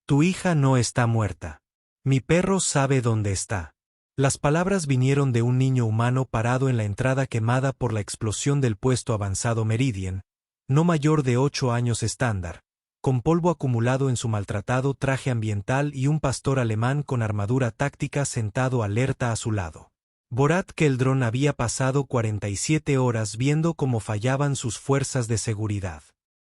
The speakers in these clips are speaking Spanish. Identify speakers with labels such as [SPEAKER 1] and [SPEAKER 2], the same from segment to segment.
[SPEAKER 1] Tu hija no está muerta. Mi perro sabe dónde está. Las palabras vinieron de un niño humano parado en la entrada quemada por la explosión del puesto avanzado Meridian, no mayor de 8 años estándar, con polvo acumulado en su maltratado traje ambiental y un pastor alemán con armadura táctica sentado alerta a su lado. Borat Keldron había pasado 47 horas viendo cómo fallaban sus fuerzas de seguridad.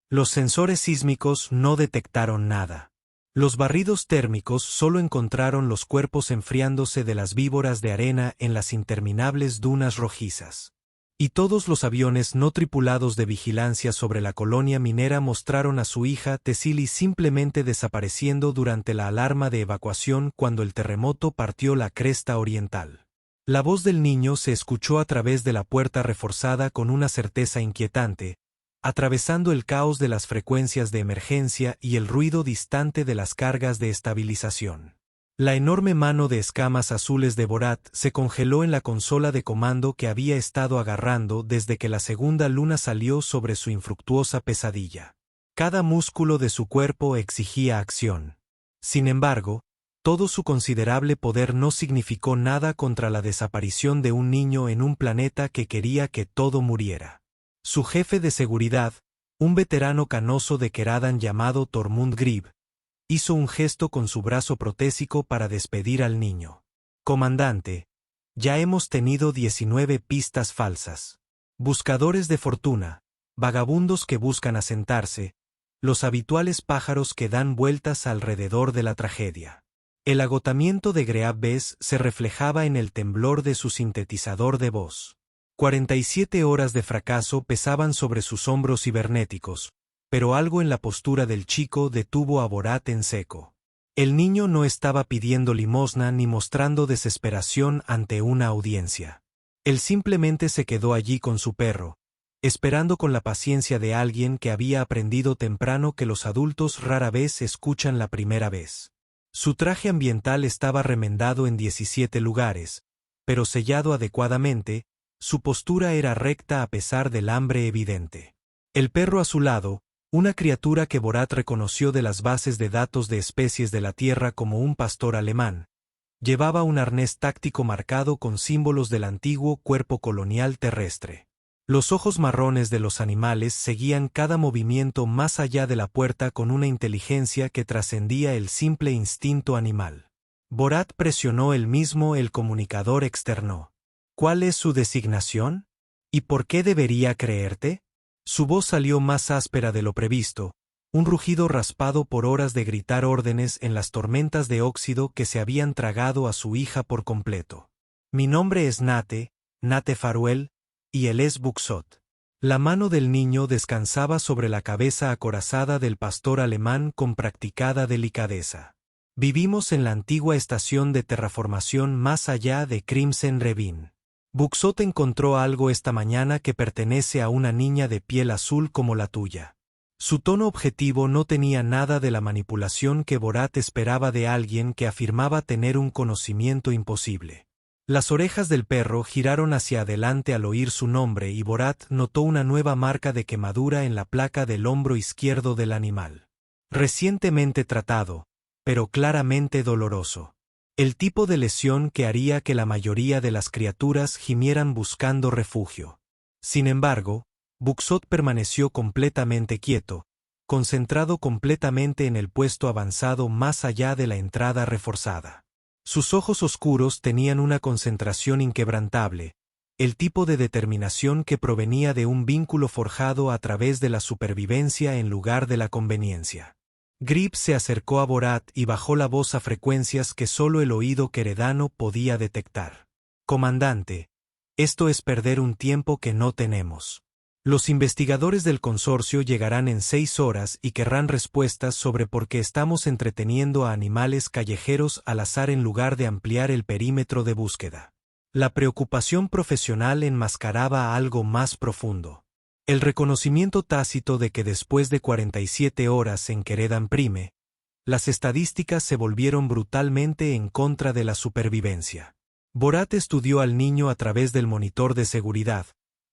[SPEAKER 1] Los sensores sísmicos no detectaron nada. Los barridos térmicos solo encontraron los cuerpos enfriándose de las víboras de arena en las interminables dunas rojizas. Y todos los aviones no tripulados de vigilancia sobre la colonia minera mostraron a su hija Tessili simplemente desapareciendo durante la alarma de evacuación cuando el terremoto partió la cresta oriental. La voz del niño se escuchó a través de la puerta reforzada con una certeza inquietante, atravesando el caos de las frecuencias de emergencia y el ruido distante de las cargas de estabilización. La enorme mano de escamas azules de Borat se congeló en la consola de comando que había estado agarrando desde que la segunda luna salió sobre su infructuosa pesadilla. Cada músculo de su cuerpo exigía acción. Sin embargo, todo su considerable poder no significó nada contra la desaparición de un niño en un planeta que quería que todo muriera. Su jefe de seguridad, un veterano canoso de Keradan llamado Tormund Grib, hizo un gesto con su brazo protésico para despedir al niño. Comandante, ya hemos tenido 19 pistas falsas. Buscadores de fortuna, vagabundos que buscan asentarse, los habituales pájaros que dan vueltas alrededor de la tragedia. El agotamiento de Greab Bess se reflejaba en el temblor de su sintetizador de voz. 47 horas de fracaso pesaban sobre sus hombros cibernéticos, pero algo en la postura del chico detuvo a Borat en seco. El niño no estaba pidiendo limosna ni mostrando desesperación ante una audiencia. Él simplemente se quedó allí con su perro, esperando con la paciencia de alguien que había aprendido temprano que los adultos rara vez escuchan la primera vez. Su traje ambiental estaba remendado en 17 lugares, pero sellado adecuadamente. Su postura era recta a pesar del hambre evidente. El perro a su lado, una criatura que Borat reconoció de las bases de datos de especies de la Tierra como un pastor alemán, llevaba un arnés táctico marcado con símbolos del antiguo cuerpo colonial terrestre. Los ojos marrones de los animales seguían cada movimiento más allá de la puerta con una inteligencia que trascendía el simple instinto animal. Borat presionó el comunicador externó. ¿Cuál es su designación? ¿Y por qué debería creerte? Su voz salió más áspera de lo previsto, un rugido raspado por horas de gritar órdenes en las tormentas de óxido que se habían tragado a su hija por completo. Mi nombre es Nate Faruel, y él es Buxot. La mano del niño descansaba sobre la cabeza acorazada del pastor alemán con practicada delicadeza. Vivimos en la antigua estación de terraformación más allá de Crimson Ravine. Buxot encontró algo esta mañana que pertenece a una niña de piel azul como la tuya. Su tono objetivo no tenía nada de la manipulación que Borat esperaba de alguien que afirmaba tener un conocimiento imposible. Las orejas del perro giraron hacia adelante al oír su nombre y Borat notó una nueva marca de quemadura en la placa del hombro izquierdo del animal. Recientemente tratado, pero claramente doloroso. El tipo de lesión que haría que la mayoría de las criaturas gimieran buscando refugio. Sin embargo, Buxot permaneció completamente quieto, concentrado completamente en el puesto avanzado más allá de la entrada reforzada. Sus ojos oscuros tenían una concentración inquebrantable, el tipo de determinación que provenía de un vínculo forjado a través de la supervivencia en lugar de la conveniencia. Grib se acercó a Borat y bajó la voz a frecuencias que solo el oído queredano podía detectar. Comandante, esto es perder un tiempo que no tenemos. Los investigadores del consorcio llegarán en 6 horas y querrán respuestas sobre por qué estamos entreteniendo a animales callejeros al azar en lugar de ampliar el perímetro de búsqueda. La preocupación profesional enmascaraba algo más profundo. El reconocimiento tácito de que después de 47 horas en Keredan Prime, las estadísticas se volvieron brutalmente en contra de la supervivencia. Borat estudió al niño a través del monitor de seguridad,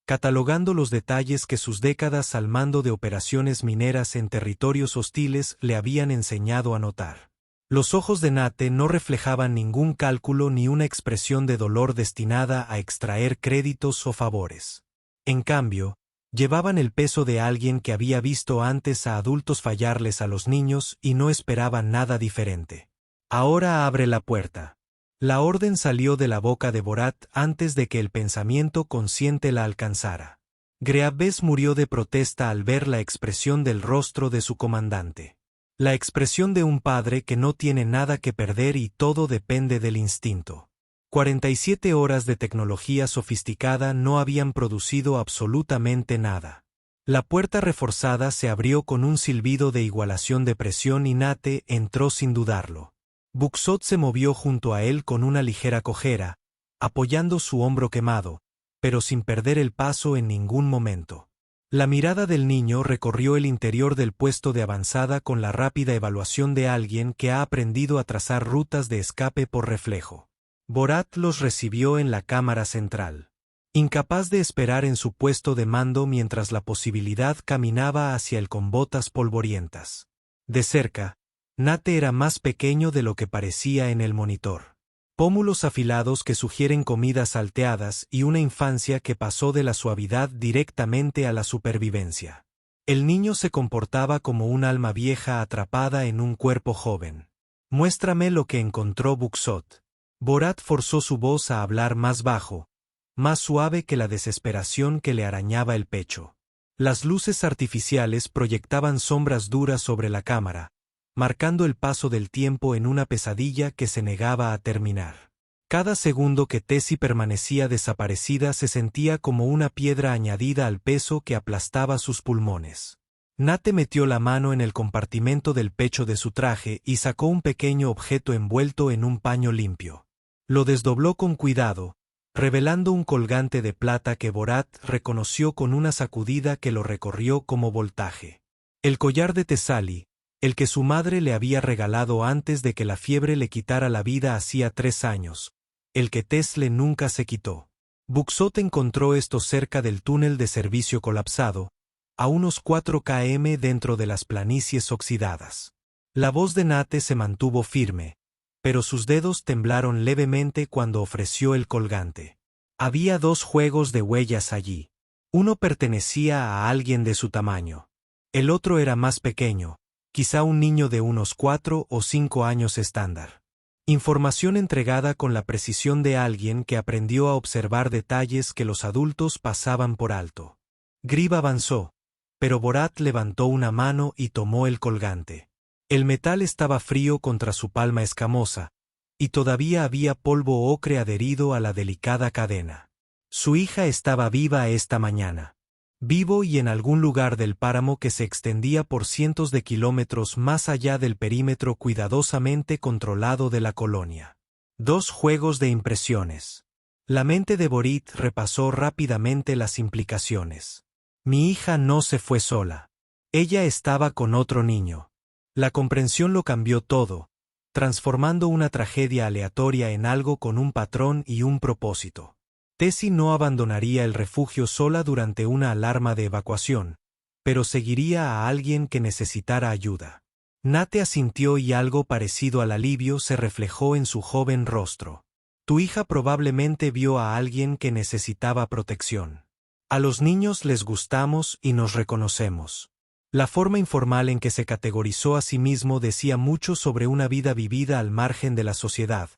[SPEAKER 1] catalogando los detalles que sus décadas al mando de operaciones mineras en territorios hostiles le habían enseñado a notar. Los ojos de Nate no reflejaban ningún cálculo ni una expresión de dolor destinada a extraer créditos o favores. En cambio, llevaban el peso de alguien que había visto antes a adultos fallarles a los niños y no esperaba nada diferente. Ahora abre la puerta. La orden salió de la boca de Borat antes de que el pensamiento consciente la alcanzara. Greaves murió de protesta al ver la expresión del rostro de su comandante. La expresión de un padre que no tiene nada que perder y todo depende del instinto. 47 horas de tecnología sofisticada no habían producido absolutamente nada. La puerta reforzada se abrió con un silbido de igualación de presión y Nate entró sin dudarlo. Buxot se movió junto a él con una ligera cojera, apoyando su hombro quemado, pero sin perder el paso en ningún momento. La mirada del niño recorrió el interior del puesto de avanzada con la rápida evaluación de alguien que ha aprendido a trazar rutas de escape por reflejo. Borat los recibió en la cámara central. Incapaz de esperar en su puesto de mando mientras la posibilidad caminaba hacia él con botas polvorientas. De cerca, Nate era más pequeño de lo que parecía en el monitor. Pómulos afilados que sugieren comidas salteadas y una infancia que pasó de la suavidad directamente a la supervivencia. El niño se comportaba como un alma vieja atrapada en un cuerpo joven. Muéstrame lo que encontró Buxot. Borat forzó su voz a hablar más bajo, más suave que la desesperación que le arañaba el pecho. Las luces artificiales proyectaban sombras duras sobre la cámara, marcando el paso del tiempo en una pesadilla que se negaba a terminar. Cada segundo que Tessie permanecía desaparecida se sentía como una piedra añadida al peso que aplastaba sus pulmones. Nate metió la mano en el compartimento del pecho de su traje y sacó un pequeño objeto envuelto en un paño limpio. Lo desdobló con cuidado, revelando un colgante de plata que Borat reconoció con una sacudida que lo recorrió como voltaje. El collar de Thessaly, el que su madre le había regalado antes de que la fiebre le quitara la vida hacía 3 años, el que Tesle nunca se quitó. Buxot encontró esto cerca del túnel de servicio colapsado, a unos 4 km dentro de las planicies oxidadas. La voz de Nate se mantuvo firme, pero sus dedos temblaron levemente cuando ofreció el colgante. Había 2 juegos de huellas allí. Uno pertenecía a alguien de su tamaño. El otro era más pequeño, quizá un niño de unos 4 o 5 años estándar. Información entregada con la precisión de alguien que aprendió a observar detalles que los adultos pasaban por alto. Grib avanzó, pero Borat levantó una mano y tomó el colgante. El metal estaba frío contra su palma escamosa, y todavía había polvo ocre adherido a la delicada cadena. Su hija estaba viva esta mañana. Vivo y en algún lugar del páramo que se extendía por cientos de kilómetros más allá del perímetro cuidadosamente controlado de la colonia. 2 juegos de impresiones. La mente de Borit repasó rápidamente las implicaciones. Mi hija no se fue sola. Ella estaba con otro niño. La comprensión lo cambió todo, transformando una tragedia aleatoria en algo con un patrón y un propósito. Tessie no abandonaría el refugio sola durante una alarma de evacuación, pero seguiría a alguien que necesitara ayuda. Nate asintió y algo parecido al alivio se reflejó en su joven rostro. Tu hija probablemente vio a alguien que necesitaba protección. A los niños les gustamos y nos reconocemos. La forma informal en que se categorizó a sí mismo decía mucho sobre una vida vivida al margen de la sociedad,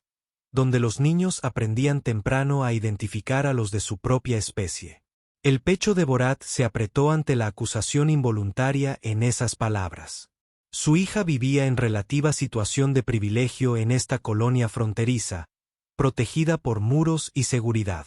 [SPEAKER 1] donde los niños aprendían temprano a identificar a los de su propia especie. El pecho de Borat se apretó ante la acusación involuntaria en esas palabras. Su hija vivía en relativa situación de privilegio en esta colonia fronteriza, protegida por muros y seguridad.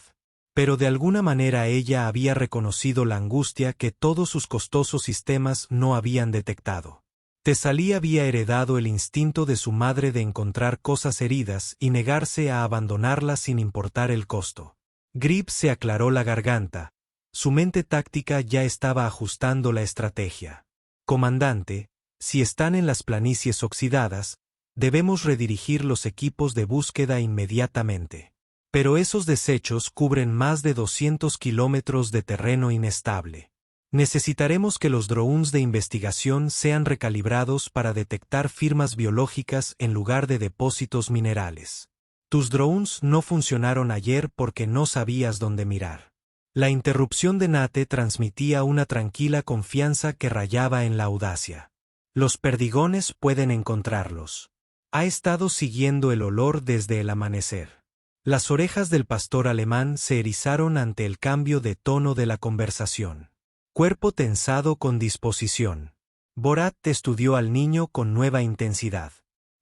[SPEAKER 1] Pero de alguna manera ella había reconocido la angustia que todos sus costosos sistemas no habían detectado. Thessaly había heredado el instinto de su madre de encontrar cosas heridas y negarse a abandonarlas sin importar el costo. Grib se aclaró la garganta. Su mente táctica ya estaba ajustando la estrategia. Comandante, si están en las planicies oxidadas, debemos redirigir los equipos de búsqueda inmediatamente. Pero esos desechos cubren más de 200 kilómetros de terreno inestable. Necesitaremos que los drones de investigación sean recalibrados para detectar firmas biológicas en lugar de depósitos minerales. Tus drones no funcionaron ayer porque no sabías dónde mirar. La interrupción de Nate transmitía una tranquila confianza que rayaba en la audacia. Los perdigones pueden encontrarlos. Ha estado siguiendo el olor desde el amanecer. Las orejas del pastor alemán se erizaron ante el cambio de tono de la conversación. Cuerpo tensado con disposición. Borat estudió al niño con nueva intensidad.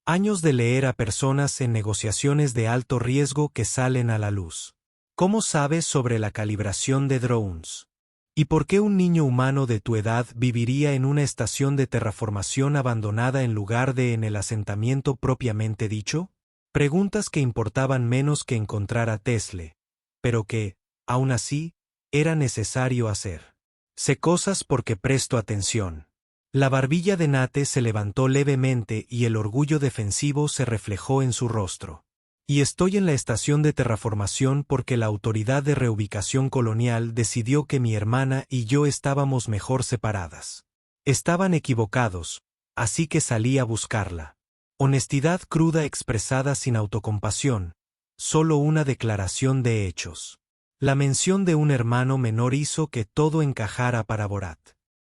[SPEAKER 1] Años de leer a personas en negociaciones de alto riesgo que salen a la luz. ¿Cómo sabes sobre la calibración de drones? ¿Y por qué un niño humano de tu edad viviría en una estación de terraformación abandonada en lugar de en el asentamiento propiamente dicho? Preguntas que importaban menos que encontrar a Tesla, pero que, aún así, era necesario hacer. Sé cosas porque presto atención. La barbilla de Nate se levantó levemente y el orgullo defensivo se reflejó en su rostro. Y estoy en la estación de terraformación porque la autoridad de reubicación colonial decidió que mi hermana y yo estábamos mejor separadas. Estaban equivocados, así que salí a buscarla. Honestidad cruda expresada sin autocompasión, solo una declaración de hechos. La mención de un hermano menor hizo que todo encajara para Borat.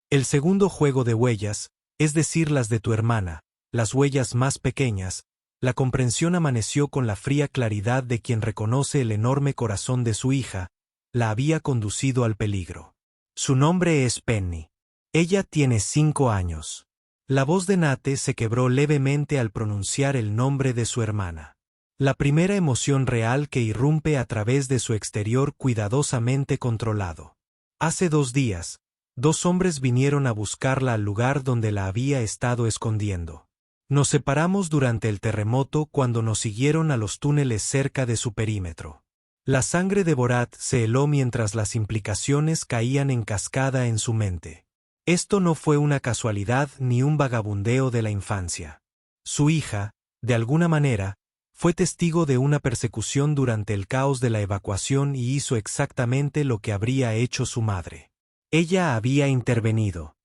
[SPEAKER 1] El segundo juego de huellas, es decir las de tu hermana, las huellas más pequeñas, la comprensión amaneció con la fría claridad de quien reconoce el enorme corazón de su hija, la había conducido al peligro. Su nombre es Penny. Ella tiene 5 años. La voz de Nate se quebró levemente al pronunciar el nombre de su hermana. La primera emoción real que irrumpe a través de su exterior cuidadosamente controlado. Hace 2 días, 2 hombres vinieron a buscarla al lugar donde la había estado escondiendo. Nos separamos durante el terremoto cuando nos siguieron a los túneles cerca de su perímetro. La sangre de Borat se heló mientras las implicaciones caían en cascada en su mente. Esto no fue una casualidad ni un vagabundeo de la infancia. Su hija, de alguna manera, fue testigo de una persecución durante el caos de la evacuación y hizo exactamente lo que habría hecho su madre. Ella había intervenido.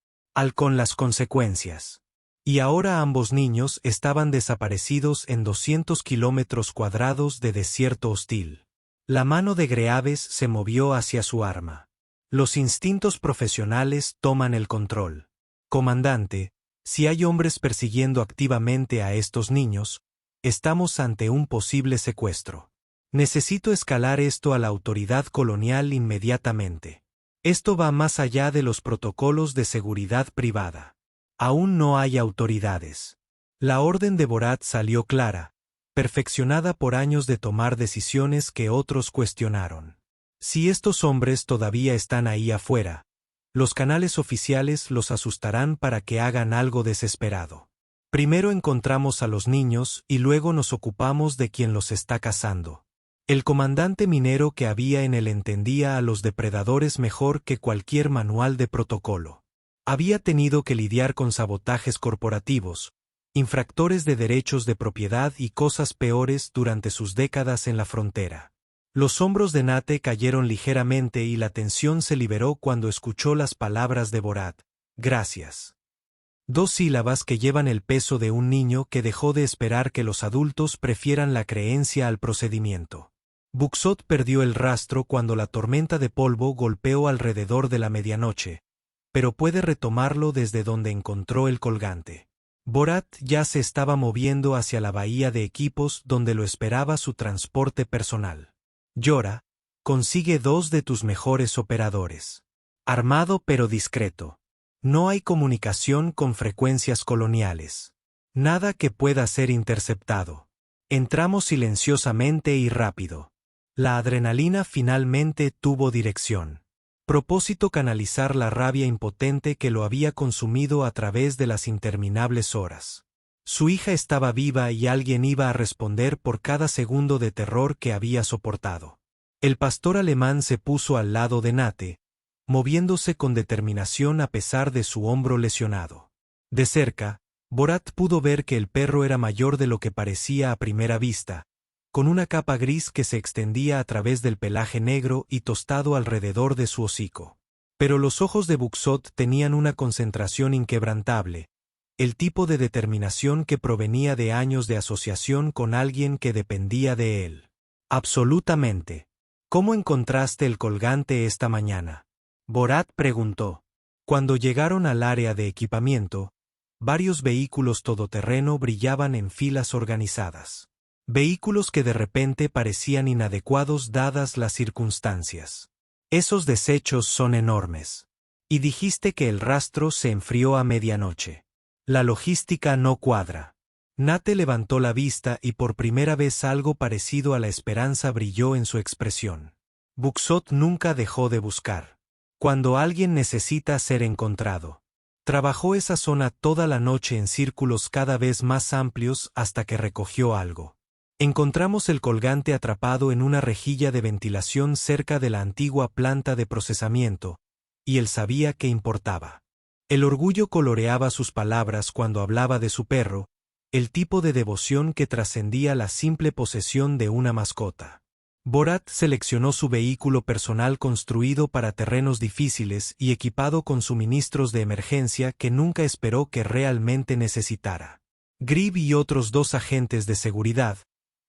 [SPEAKER 1] Con las consecuencias. Y ahora ambos niños estaban desaparecidos en 200 kilómetros cuadrados de desierto hostil. La mano de Greaves se movió hacia su arma. Los instintos profesionales toman el control. Comandante, si hay hombres persiguiendo activamente a estos niños, estamos ante un posible secuestro. Necesito escalar esto a la autoridad colonial inmediatamente. Esto va más allá de los protocolos de seguridad privada. Aún no hay autoridades. La orden de Borat salió clara, perfeccionada por años de tomar decisiones que otros cuestionaron. Si estos hombres todavía están ahí afuera, los canales oficiales los asustarán para que hagan algo desesperado. Primero encontramos a los niños y luego nos ocupamos de quien los está cazando. El comandante minero que había en él entendía a los depredadores mejor que cualquier manual de protocolo. Había tenido que lidiar con sabotajes corporativos, infractores de derechos de propiedad y cosas peores durante sus décadas en la frontera. Los hombros de Nate cayeron ligeramente y la tensión se liberó cuando escuchó las palabras de Borat. Gracias. 2 sílabas que llevan el peso de un niño que dejó de esperar que los adultos prefieran la creencia al procedimiento. Buxot perdió el rastro cuando la tormenta de polvo golpeó alrededor de la medianoche, pero puede retomarlo desde donde encontró el colgante. Borat ya se estaba moviendo hacia la bahía de equipos donde lo esperaba su transporte personal. Llora, consigue 2 de tus mejores operadores. Armado pero discreto. No hay comunicación con frecuencias coloniales. Nada que pueda ser interceptado. Entramos silenciosamente y rápido. La adrenalina finalmente tuvo dirección. Propósito canalizar la rabia impotente que lo había consumido a través de las interminables horas. Su hija estaba viva y alguien iba a responder por cada segundo de terror que había soportado. El pastor alemán se puso al lado de Nate, moviéndose con determinación a pesar de su hombro lesionado. De cerca, Borat pudo ver que el perro era mayor de lo que parecía a primera vista, con una capa gris que se extendía a través del pelaje negro y tostado alrededor de su hocico. Pero los ojos de Buxot tenían una concentración inquebrantable, el tipo de determinación que provenía de años de asociación con alguien que dependía de él. Absolutamente. ¿Cómo encontraste el colgante esta mañana? Borat preguntó. Cuando llegaron al área de equipamiento, varios vehículos todoterreno brillaban en filas organizadas. Vehículos que de repente parecían inadecuados dadas las circunstancias. Esos desechos son enormes. Y dijiste que el rastro se enfrió a medianoche. La logística no cuadra. Nate levantó la vista y por primera vez algo parecido a la esperanza brilló en su expresión. Buxot nunca dejó de buscar. Cuando alguien necesita ser encontrado. Trabajó esa zona toda la noche en círculos cada vez más amplios hasta que recogió algo. Encontramos el colgante atrapado en una rejilla de ventilación cerca de la antigua planta de procesamiento, y él sabía qué importaba. El orgullo coloreaba sus palabras cuando hablaba de su perro, el tipo de devoción que trascendía la simple posesión de una mascota. Borat seleccionó su vehículo personal construido para terrenos difíciles y equipado con suministros de emergencia que nunca esperó que realmente necesitara. Gribb y otros 2 agentes de seguridad,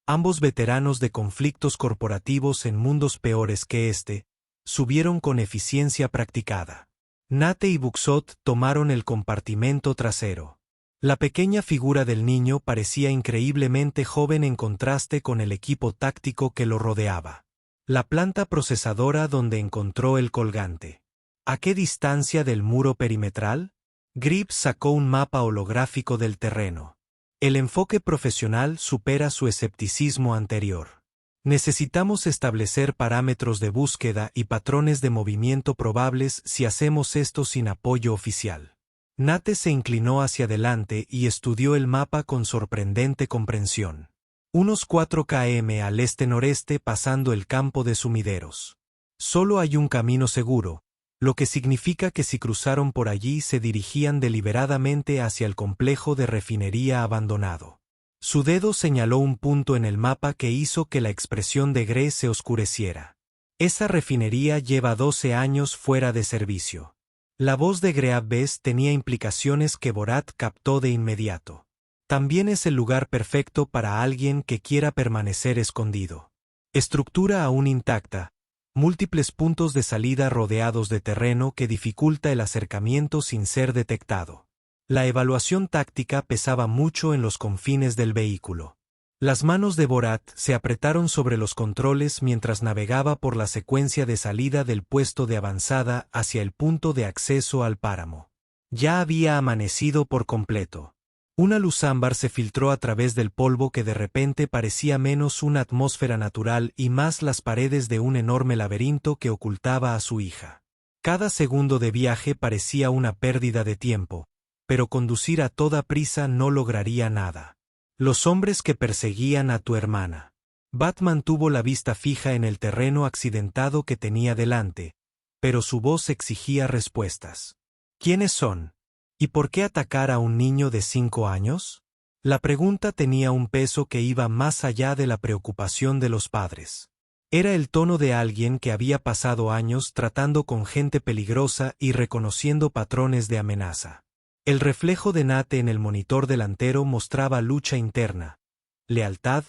[SPEAKER 1] ambos veteranos de conflictos corporativos en mundos peores que este, subieron con eficiencia practicada. Nate y Buxot tomaron el compartimento trasero. La pequeña figura del niño parecía increíblemente joven en contraste con el equipo táctico que lo rodeaba. La planta procesadora donde encontró el colgante. ¿A qué distancia del muro perimetral? Gribb sacó un mapa holográfico del terreno. El enfoque profesional supera su escepticismo anterior. Necesitamos establecer parámetros de búsqueda y patrones de movimiento probables si hacemos esto sin apoyo oficial. Nate se inclinó hacia adelante y estudió el mapa con sorprendente comprensión. Unos 4 km al este-noreste pasando el campo de sumideros. Solo hay un camino seguro, lo que significa que si cruzaron por allí se dirigían deliberadamente hacia el complejo de refinería abandonado. Su dedo señaló un punto en el mapa que hizo que la expresión de Gre se oscureciera. Esa refinería lleva 12 años fuera de servicio. La voz de Greaves tenía implicaciones que Borat captó de inmediato. También es el lugar perfecto para alguien que quiera permanecer escondido. Estructura aún intacta, múltiples puntos de salida rodeados de terreno que dificulta el acercamiento sin ser detectado. La evaluación táctica pesaba mucho en los confines del vehículo. Las manos de Borat se apretaron sobre los controles mientras navegaba por la secuencia de salida del puesto de avanzada hacia el punto de acceso al páramo. Ya había amanecido por completo. Una luz ámbar se filtró a través del polvo que de repente parecía menos una atmósfera natural y más las paredes de un enorme laberinto que ocultaba a su hija. Cada segundo de viaje parecía una pérdida de tiempo, pero conducir a toda prisa no lograría nada. Los hombres que perseguían a tu hermana. Bat mantuvo la vista fija en el terreno accidentado que tenía delante, pero su voz exigía respuestas. ¿Quiénes son? ¿Y por qué atacar a un niño de 5 años? La pregunta tenía un peso que iba más allá de la preocupación de los padres. Era el tono de alguien que había pasado años tratando con gente peligrosa y reconociendo patrones de amenaza. El reflejo de Nate en el monitor delantero mostraba lucha interna, lealtad,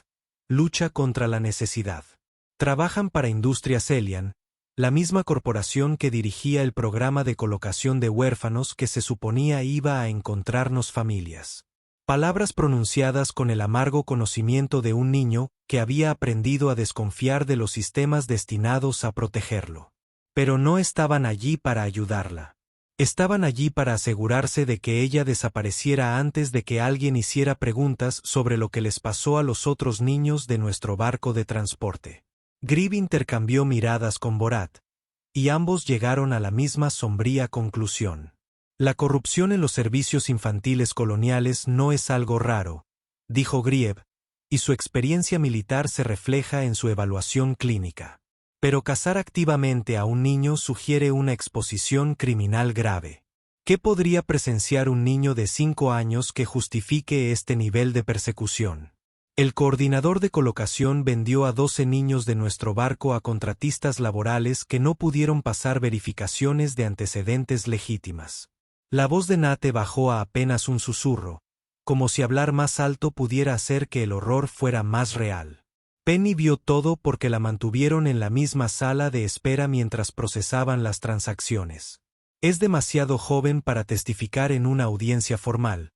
[SPEAKER 1] lucha contra la necesidad. Trabajan para Industrias Elian, la misma corporación que dirigía el programa de colocación de huérfanos que se suponía iba a encontrarnos familias. Palabras pronunciadas con el amargo conocimiento de un niño que había aprendido a desconfiar de los sistemas destinados a protegerlo. Pero no estaban allí para ayudarla. Estaban allí para asegurarse de que ella desapareciera antes de que alguien hiciera preguntas sobre lo que les pasó a los otros niños de nuestro barco de transporte. Gribb intercambió miradas con Borat, y ambos llegaron a la misma sombría conclusión. La corrupción en los servicios infantiles coloniales no es algo raro, dijo Grieb, y su experiencia militar se refleja en su evaluación clínica. Pero cazar activamente a un niño sugiere una exposición criminal grave. ¿Qué podría presenciar un niño de 5 años que justifique este nivel de persecución? El coordinador de colocación vendió a 12 niños de nuestro barco a contratistas laborales que no pudieron pasar verificaciones de antecedentes legítimas. La voz de Nate bajó a apenas un susurro, como si hablar más alto pudiera hacer que el horror fuera más real. Penny vio todo porque la mantuvieron en la misma sala de espera mientras procesaban las transacciones. Es demasiado joven para testificar en una audiencia formal,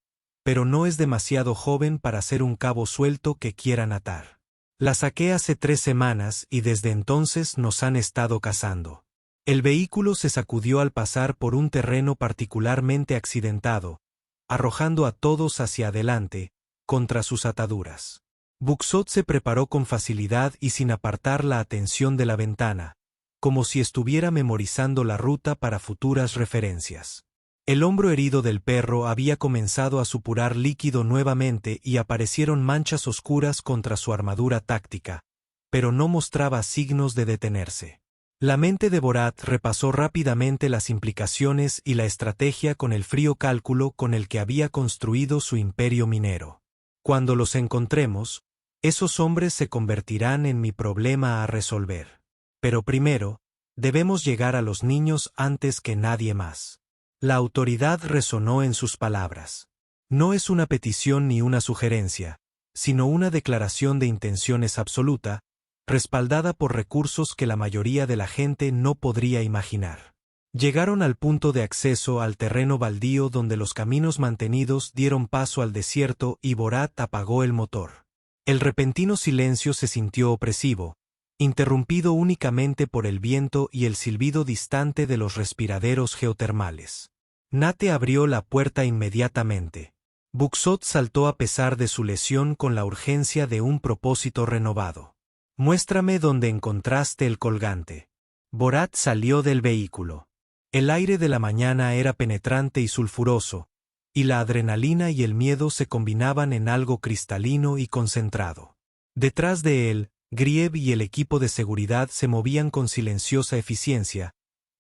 [SPEAKER 1] pero no es demasiado joven para ser un cabo suelto que quieran atar. La saqué hace 3 semanas y desde entonces nos han estado cazando. El vehículo se sacudió al pasar por un terreno particularmente accidentado, arrojando a todos hacia adelante, contra sus ataduras. Buxot se preparó con facilidad y sin apartar la atención de la ventana, como si estuviera memorizando la ruta para futuras referencias. El hombro herido del perro había comenzado a supurar líquido nuevamente y aparecieron manchas oscuras contra su armadura táctica, pero no mostraba signos de detenerse. La mente de Borat repasó rápidamente las implicaciones y la estrategia con el frío cálculo con el que había construido su imperio minero. Cuando los encontremos, esos hombres se convertirán en mi problema a resolver. Pero primero, debemos llegar a los niños antes que nadie más. La autoridad resonó en sus palabras. No es una petición ni una sugerencia, sino una declaración de intenciones absoluta, respaldada por recursos que la mayoría de la gente no podría imaginar. Llegaron al punto de acceso al terreno baldío donde los caminos mantenidos dieron paso al desierto y Borat apagó el motor. El repentino silencio se sintió opresivo, interrumpido únicamente por el viento y el silbido distante de los respiraderos geotermales. Nate abrió la puerta inmediatamente. Buxot saltó a pesar de su lesión con la urgencia de un propósito renovado. «Muéstrame dónde encontraste el colgante». Borat salió del vehículo. El aire de la mañana era penetrante y sulfuroso, y la adrenalina y el miedo se combinaban en algo cristalino y concentrado. Detrás de él, Grieb y el equipo de seguridad se movían con silenciosa eficiencia,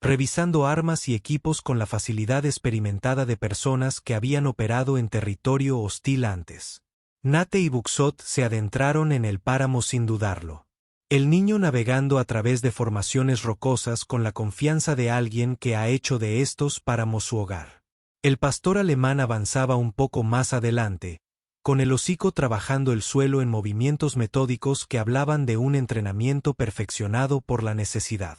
[SPEAKER 1] revisando armas y equipos con la facilidad experimentada de personas que habían operado en territorio hostil antes. Nate y Buxot se adentraron en el páramo sin dudarlo. El niño navegando a través de formaciones rocosas con la confianza de alguien que ha hecho de estos páramos su hogar. El pastor alemán avanzaba un poco más adelante, con el hocico trabajando el suelo en movimientos metódicos que hablaban de un entrenamiento perfeccionado por la necesidad.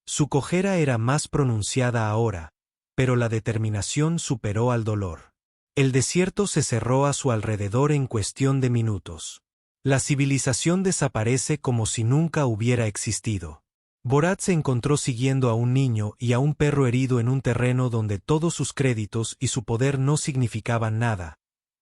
[SPEAKER 1] Su cojera era más pronunciada ahora, pero la determinación superó al dolor. El desierto se cerró a su alrededor en cuestión de minutos. La civilización desaparece como si nunca hubiera existido. Borat se encontró siguiendo a un niño y a un perro herido en un terreno donde todos sus créditos y su poder no significaban nada,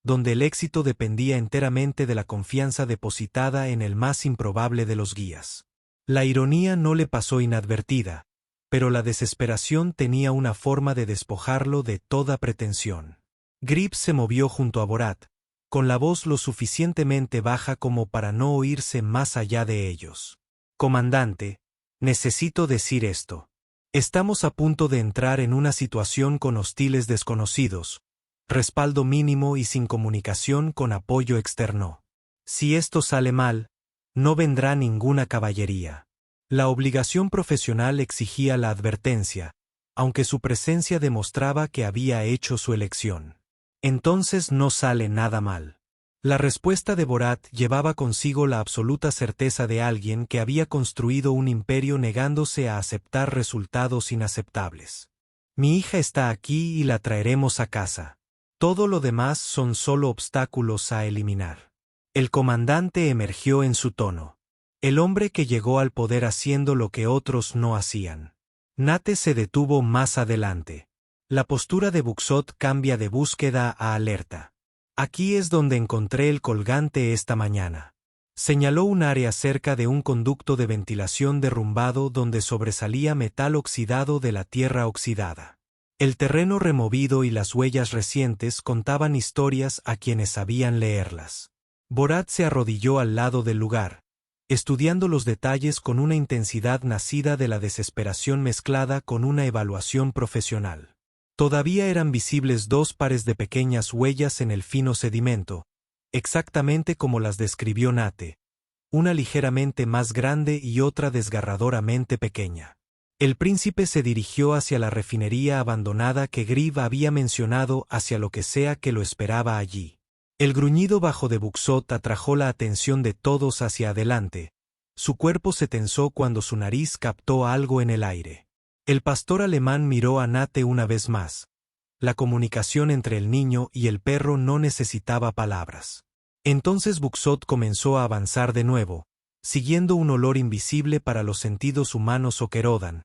[SPEAKER 1] donde el éxito dependía enteramente de la confianza depositada en el más improbable de los guías. La ironía no le pasó inadvertida, pero la desesperación tenía una forma de despojarlo de toda pretensión. Grieb se movió junto a Borat, con la voz lo suficientemente baja como para no oírse más allá de ellos. «Comandante, necesito decir esto. Estamos a punto de entrar en una situación con hostiles desconocidos, respaldo mínimo y sin comunicación con apoyo externo. Si esto sale mal, no vendrá ninguna caballería». La obligación profesional exigía la advertencia, aunque su presencia demostraba que había hecho su elección. Entonces no sale nada mal. La respuesta de Borat llevaba consigo la absoluta certeza de alguien que había construido un imperio negándose a aceptar resultados inaceptables. «Mi hija está aquí y la traeremos a casa. Todo lo demás son solo obstáculos a eliminar». El comandante emergió en su tono. El hombre que llegó al poder haciendo lo que otros no hacían. Nate se detuvo más adelante. La postura de Buxot cambia de búsqueda a alerta. «Aquí es donde encontré el colgante esta mañana». Señaló un área cerca de un conducto de ventilación derrumbado donde sobresalía metal oxidado de la tierra oxidada. El terreno removido y las huellas recientes contaban historias a quienes sabían leerlas. Borat se arrodilló al lado del lugar, estudiando los detalles con una intensidad nacida de la desesperación mezclada con una evaluación profesional. Todavía eran visibles 2 pares de pequeñas huellas en el fino sedimento, exactamente como las describió Nate, una ligeramente más grande y otra desgarradoramente pequeña. El príncipe se dirigió hacia la refinería abandonada que Grieve había mencionado, hacia lo que sea que lo esperaba allí. El gruñido bajo de Buxot atrajo la atención de todos hacia adelante. Su cuerpo se tensó cuando su nariz captó algo en el aire. El pastor alemán miró a Nate una vez más. La comunicación entre el niño y el perro no necesitaba palabras. Entonces Buxot comenzó a avanzar de nuevo, siguiendo un olor invisible para los sentidos humanos o Kerodan,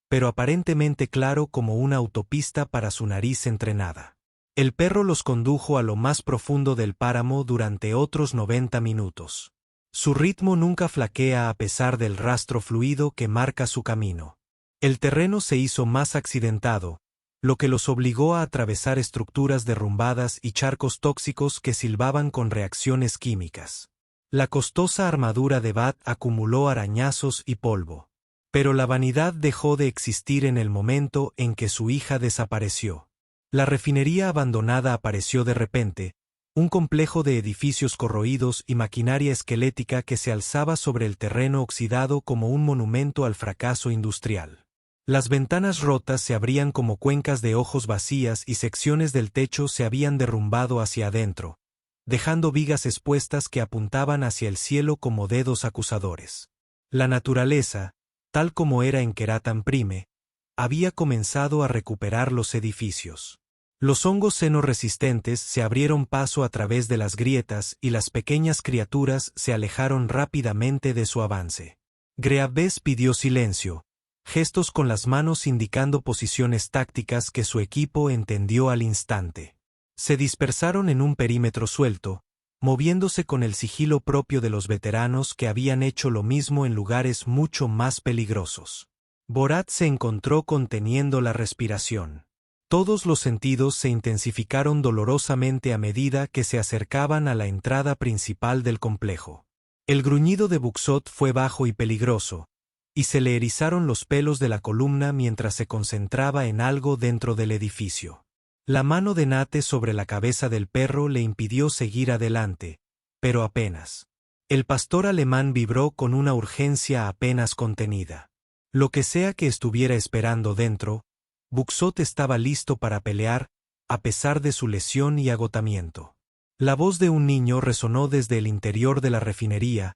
[SPEAKER 1] pero aparentemente claro como una autopista para su nariz entrenada. El perro los condujo a lo más profundo del páramo durante otros 90 minutos. Su ritmo nunca flaquea a pesar del rastro fluido que marca su camino. El terreno se hizo más accidentado, lo que los obligó a atravesar estructuras derrumbadas y charcos tóxicos que silbaban con reacciones químicas. La costosa armadura de Bat acumuló arañazos y polvo. Pero la vanidad dejó de existir en el momento en que su hija desapareció. La refinería abandonada apareció de repente, un complejo de edificios corroídos y maquinaria esquelética que se alzaba sobre el terreno oxidado como un monumento al fracaso industrial. Las ventanas rotas se abrían como cuencas de ojos vacías y secciones del techo se habían derrumbado hacia adentro, dejando vigas expuestas que apuntaban hacia el cielo como dedos acusadores. La naturaleza, tal como era en Keratan Prime, había comenzado a recuperar los edificios. Los hongos seno-resistentes se abrieron paso a través de las grietas y las pequeñas criaturas se alejaron rápidamente de su avance. Greaves pidió silencio, gestos con las manos indicando posiciones tácticas que su equipo entendió al instante. Se dispersaron en un perímetro suelto, moviéndose con el sigilo propio de los veteranos que habían hecho lo mismo en lugares mucho más peligrosos. Borat se encontró conteniendo la respiración. Todos los sentidos se intensificaron dolorosamente a medida que se acercaban a la entrada principal del complejo. El gruñido de Buxot fue bajo y peligroso, y se le erizaron los pelos de la columna mientras se concentraba en algo dentro del edificio. La mano de Nate sobre la cabeza del perro le impidió seguir adelante, pero apenas. El pastor alemán vibró con una urgencia apenas contenida. Lo que sea que estuviera esperando dentro, Buxot estaba listo para pelear, a pesar de su lesión y agotamiento. La voz de un niño resonó desde el interior de la refinería,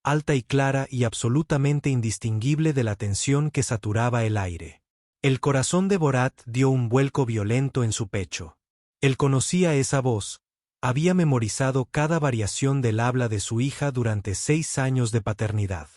[SPEAKER 1] alta y clara y absolutamente indistinguible de la tensión que saturaba el aire. El corazón de Borat dio un vuelco violento en su pecho. Él conocía esa voz, había memorizado cada variación del habla de su hija durante 6 años de paternidad.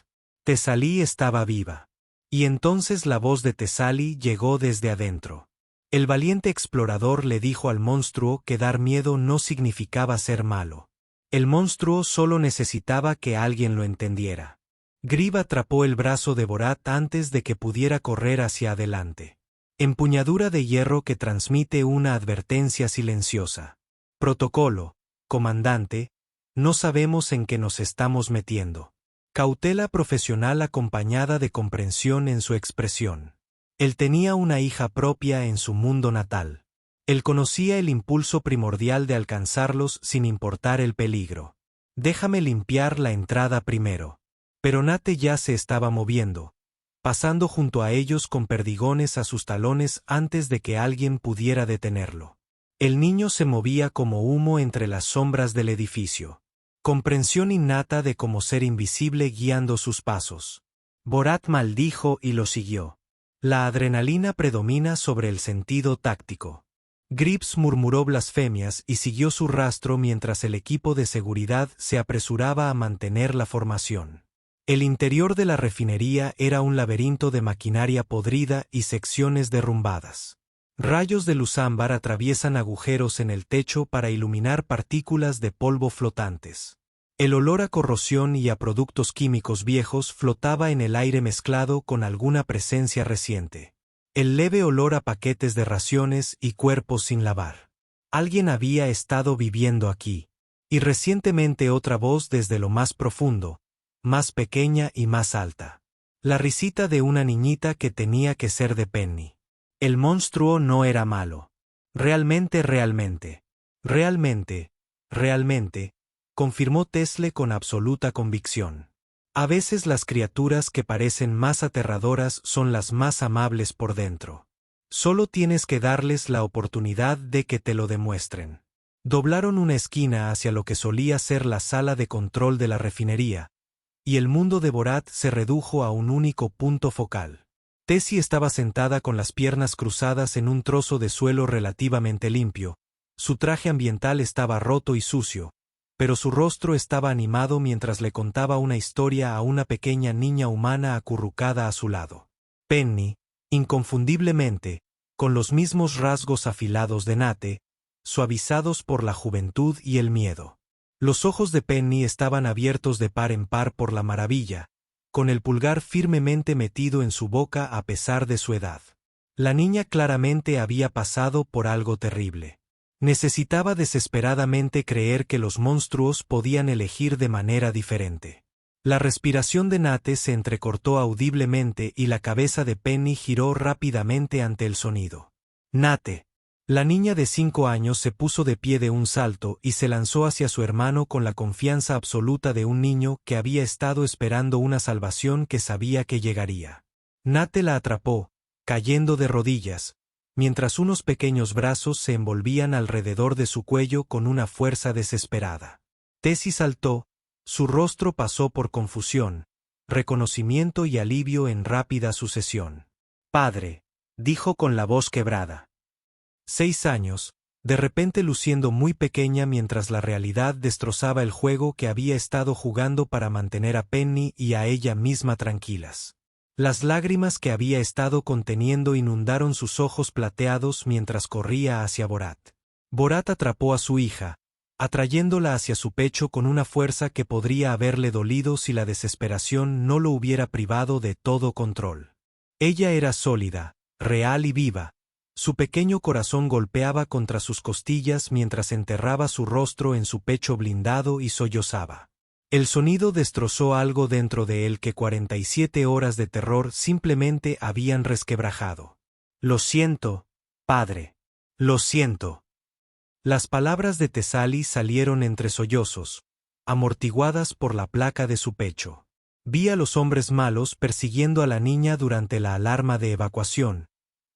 [SPEAKER 1] Tesalí estaba viva. Y entonces la voz de Tesalí llegó desde adentro. El valiente explorador le dijo al monstruo que dar miedo no significaba ser malo. El monstruo solo necesitaba que alguien lo entendiera. Grieve atrapó el brazo de Borat antes de que pudiera correr hacia adelante. Empuñadura de hierro que transmite una advertencia silenciosa. Protocolo, comandante, no sabemos en qué nos estamos metiendo. Cautela profesional acompañada de comprensión en su expresión. Él tenía una hija propia en su mundo natal. Él conocía el impulso primordial de alcanzarlos sin importar el peligro. Déjame limpiar la entrada primero. Pero Nate ya se estaba moviendo, pasando junto a ellos con perdigones a sus talones antes de que alguien pudiera detenerlo. El niño se movía como humo entre las sombras del edificio. Comprensión innata de cómo ser invisible guiando sus pasos. Borat maldijo y lo siguió. La adrenalina predomina sobre el sentido táctico. Grips murmuró blasfemias y siguió su rastro mientras el equipo de seguridad se apresuraba a mantener la formación. El interior de la refinería era un laberinto de maquinaria podrida y secciones derrumbadas. Rayos de luz ámbar atraviesan agujeros en el techo para iluminar partículas de polvo flotantes. El olor a corrosión y a productos químicos viejos flotaba en el aire mezclado con alguna presencia reciente. El leve olor a paquetes de raciones y cuerpos sin lavar. Alguien había estado viviendo aquí. Y recientemente otra voz desde lo más profundo, más pequeña y más alta. La risita de una niñita que tenía que ser de Penny. El monstruo no era malo. Realmente, confirmó Tesle con absoluta convicción. A veces las criaturas que parecen más aterradoras son las más amables por dentro. Solo tienes que darles la oportunidad de que te lo demuestren. Doblaron una esquina hacia lo que solía ser la sala de control de la refinería, y el mundo de Borat se redujo a un único punto focal. Tessie estaba sentada con las piernas cruzadas en un trozo de suelo relativamente limpio. Su traje ambiental estaba roto y sucio, pero su rostro estaba animado mientras le contaba una historia a una pequeña niña humana acurrucada a su lado. Penny, inconfundiblemente, con los mismos rasgos afilados de Nate, suavizados por la juventud y el miedo. Los ojos de Penny estaban abiertos de par en par por la maravilla, con el pulgar firmemente metido en su boca a pesar de su edad. La niña claramente había pasado por algo terrible. Necesitaba desesperadamente creer que los monstruos podían elegir de manera diferente. La respiración de Nate se entrecortó audiblemente y la cabeza de Penny giró rápidamente ante el sonido. Nate. La niña de 5 años se puso de pie de un salto y se lanzó hacia su hermano con la confianza absoluta de un niño que había estado esperando una salvación que sabía que llegaría. Nate la atrapó, cayendo de rodillas, mientras unos pequeños brazos se envolvían alrededor de su cuello con una fuerza desesperada. Tessie saltó, su rostro pasó por confusión, reconocimiento y alivio en rápida sucesión. «Padre», dijo con la voz quebrada. 6 años, de repente luciendo muy pequeña mientras la realidad destrozaba el juego que había estado jugando para mantener a Penny y a ella misma tranquilas. Las lágrimas que había estado conteniendo inundaron sus ojos plateados mientras corría hacia Borat. Borat atrapó a su hija, atrayéndola hacia su pecho con una fuerza que podría haberle dolido si la desesperación no lo hubiera privado de todo control. Ella era sólida, real y viva. Su pequeño corazón golpeaba contra sus costillas mientras enterraba su rostro en su pecho blindado y sollozaba. El sonido destrozó algo dentro de él que 47 horas de terror simplemente habían resquebrajado. «Lo siento, padre. Lo siento». Las palabras de Thessaly salieron entre sollozos, amortiguadas por la placa de su pecho. Vi a los hombres malos persiguiendo a la niña durante la alarma de evacuación,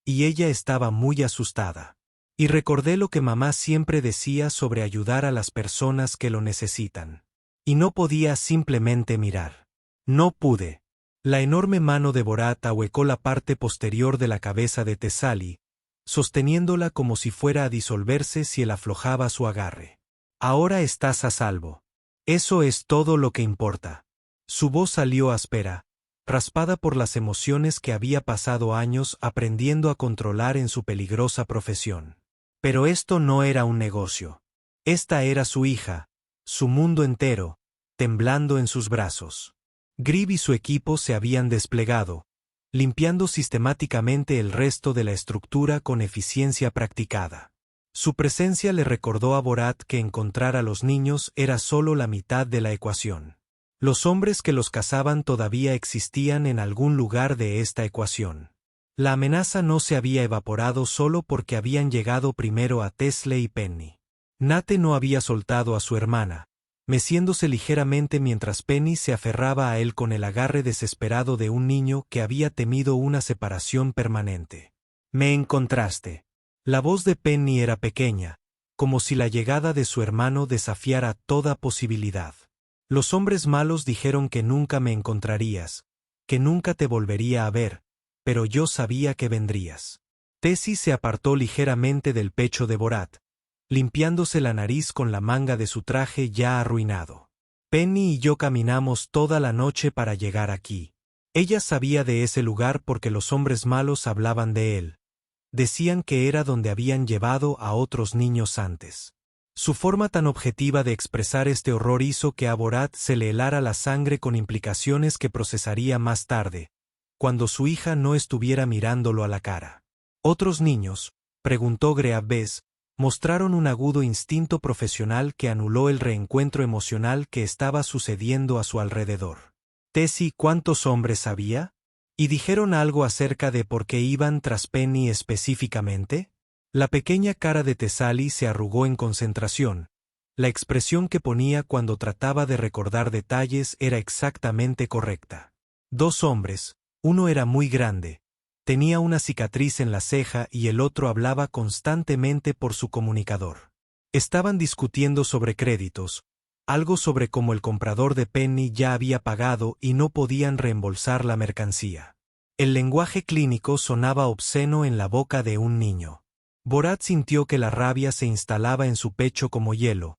[SPEAKER 1] y ella estaba muy asustada. Y recordé lo que mamá siempre decía sobre ayudar a las personas que lo necesitan. Y no podía simplemente mirar. No pude. La enorme mano de Borat ahuecó la parte posterior de la cabeza de Thessaly, sosteniéndola como si fuera a disolverse si él aflojaba su agarre. «Ahora estás a salvo. Eso es todo lo que importa». Su voz salió áspera, raspada por las emociones que había pasado años aprendiendo a controlar en su peligrosa profesión. Pero esto no era un negocio. Esta era su hija, su mundo entero, temblando en sus brazos. Gribb y su equipo se habían desplegado, limpiando sistemáticamente el resto de la estructura con eficiencia practicada. Su presencia le recordó a Borat que encontrar a los niños era solo la mitad de la ecuación. Los hombres que los cazaban todavía existían en algún lugar de esta ecuación. La amenaza no se había evaporado solo porque habían llegado primero a Tesle y Penny. Nate no había soltado a su hermana, meciéndose ligeramente mientras Penny se aferraba a él con el agarre desesperado de un niño que había temido una separación permanente. «Me encontraste». La voz de Penny era pequeña, como si la llegada de su hermano desafiara toda posibilidad. «Los hombres malos dijeron que nunca me encontrarías, que nunca te volvería a ver, pero yo sabía que vendrías». Tessie se apartó ligeramente del pecho de Borat, limpiándose la nariz con la manga de su traje ya arruinado. «Penny y yo caminamos toda la noche para llegar aquí». Ella sabía de ese lugar porque los hombres malos hablaban de él. Decían que era donde habían llevado a otros niños antes. Su forma tan objetiva de expresar este horror hizo que a Borat se le helara la sangre con implicaciones que procesaría más tarde, cuando su hija no estuviera mirándolo a la cara. «¿Otros niños?», preguntó Greaves, mostraron un agudo instinto profesional que anuló el reencuentro emocional que estaba sucediendo a su alrededor. «Tessie, ¿cuántos hombres había? ¿Y dijeron algo acerca de por qué iban tras Penny específicamente?» La pequeña cara de Thessaly se arrugó en concentración, La expresión que ponía cuando trataba de recordar detalles era exactamente correcta. Dos hombres, uno era muy grande, tenía una cicatriz en la ceja y el otro hablaba constantemente por su comunicador. Estaban discutiendo sobre créditos, algo sobre cómo el comprador de Penny ya había pagado y no podían reembolsar la mercancía. El lenguaje clínico sonaba obsceno en la boca de un niño. Borat sintió que la rabia se instalaba en su pecho como hielo,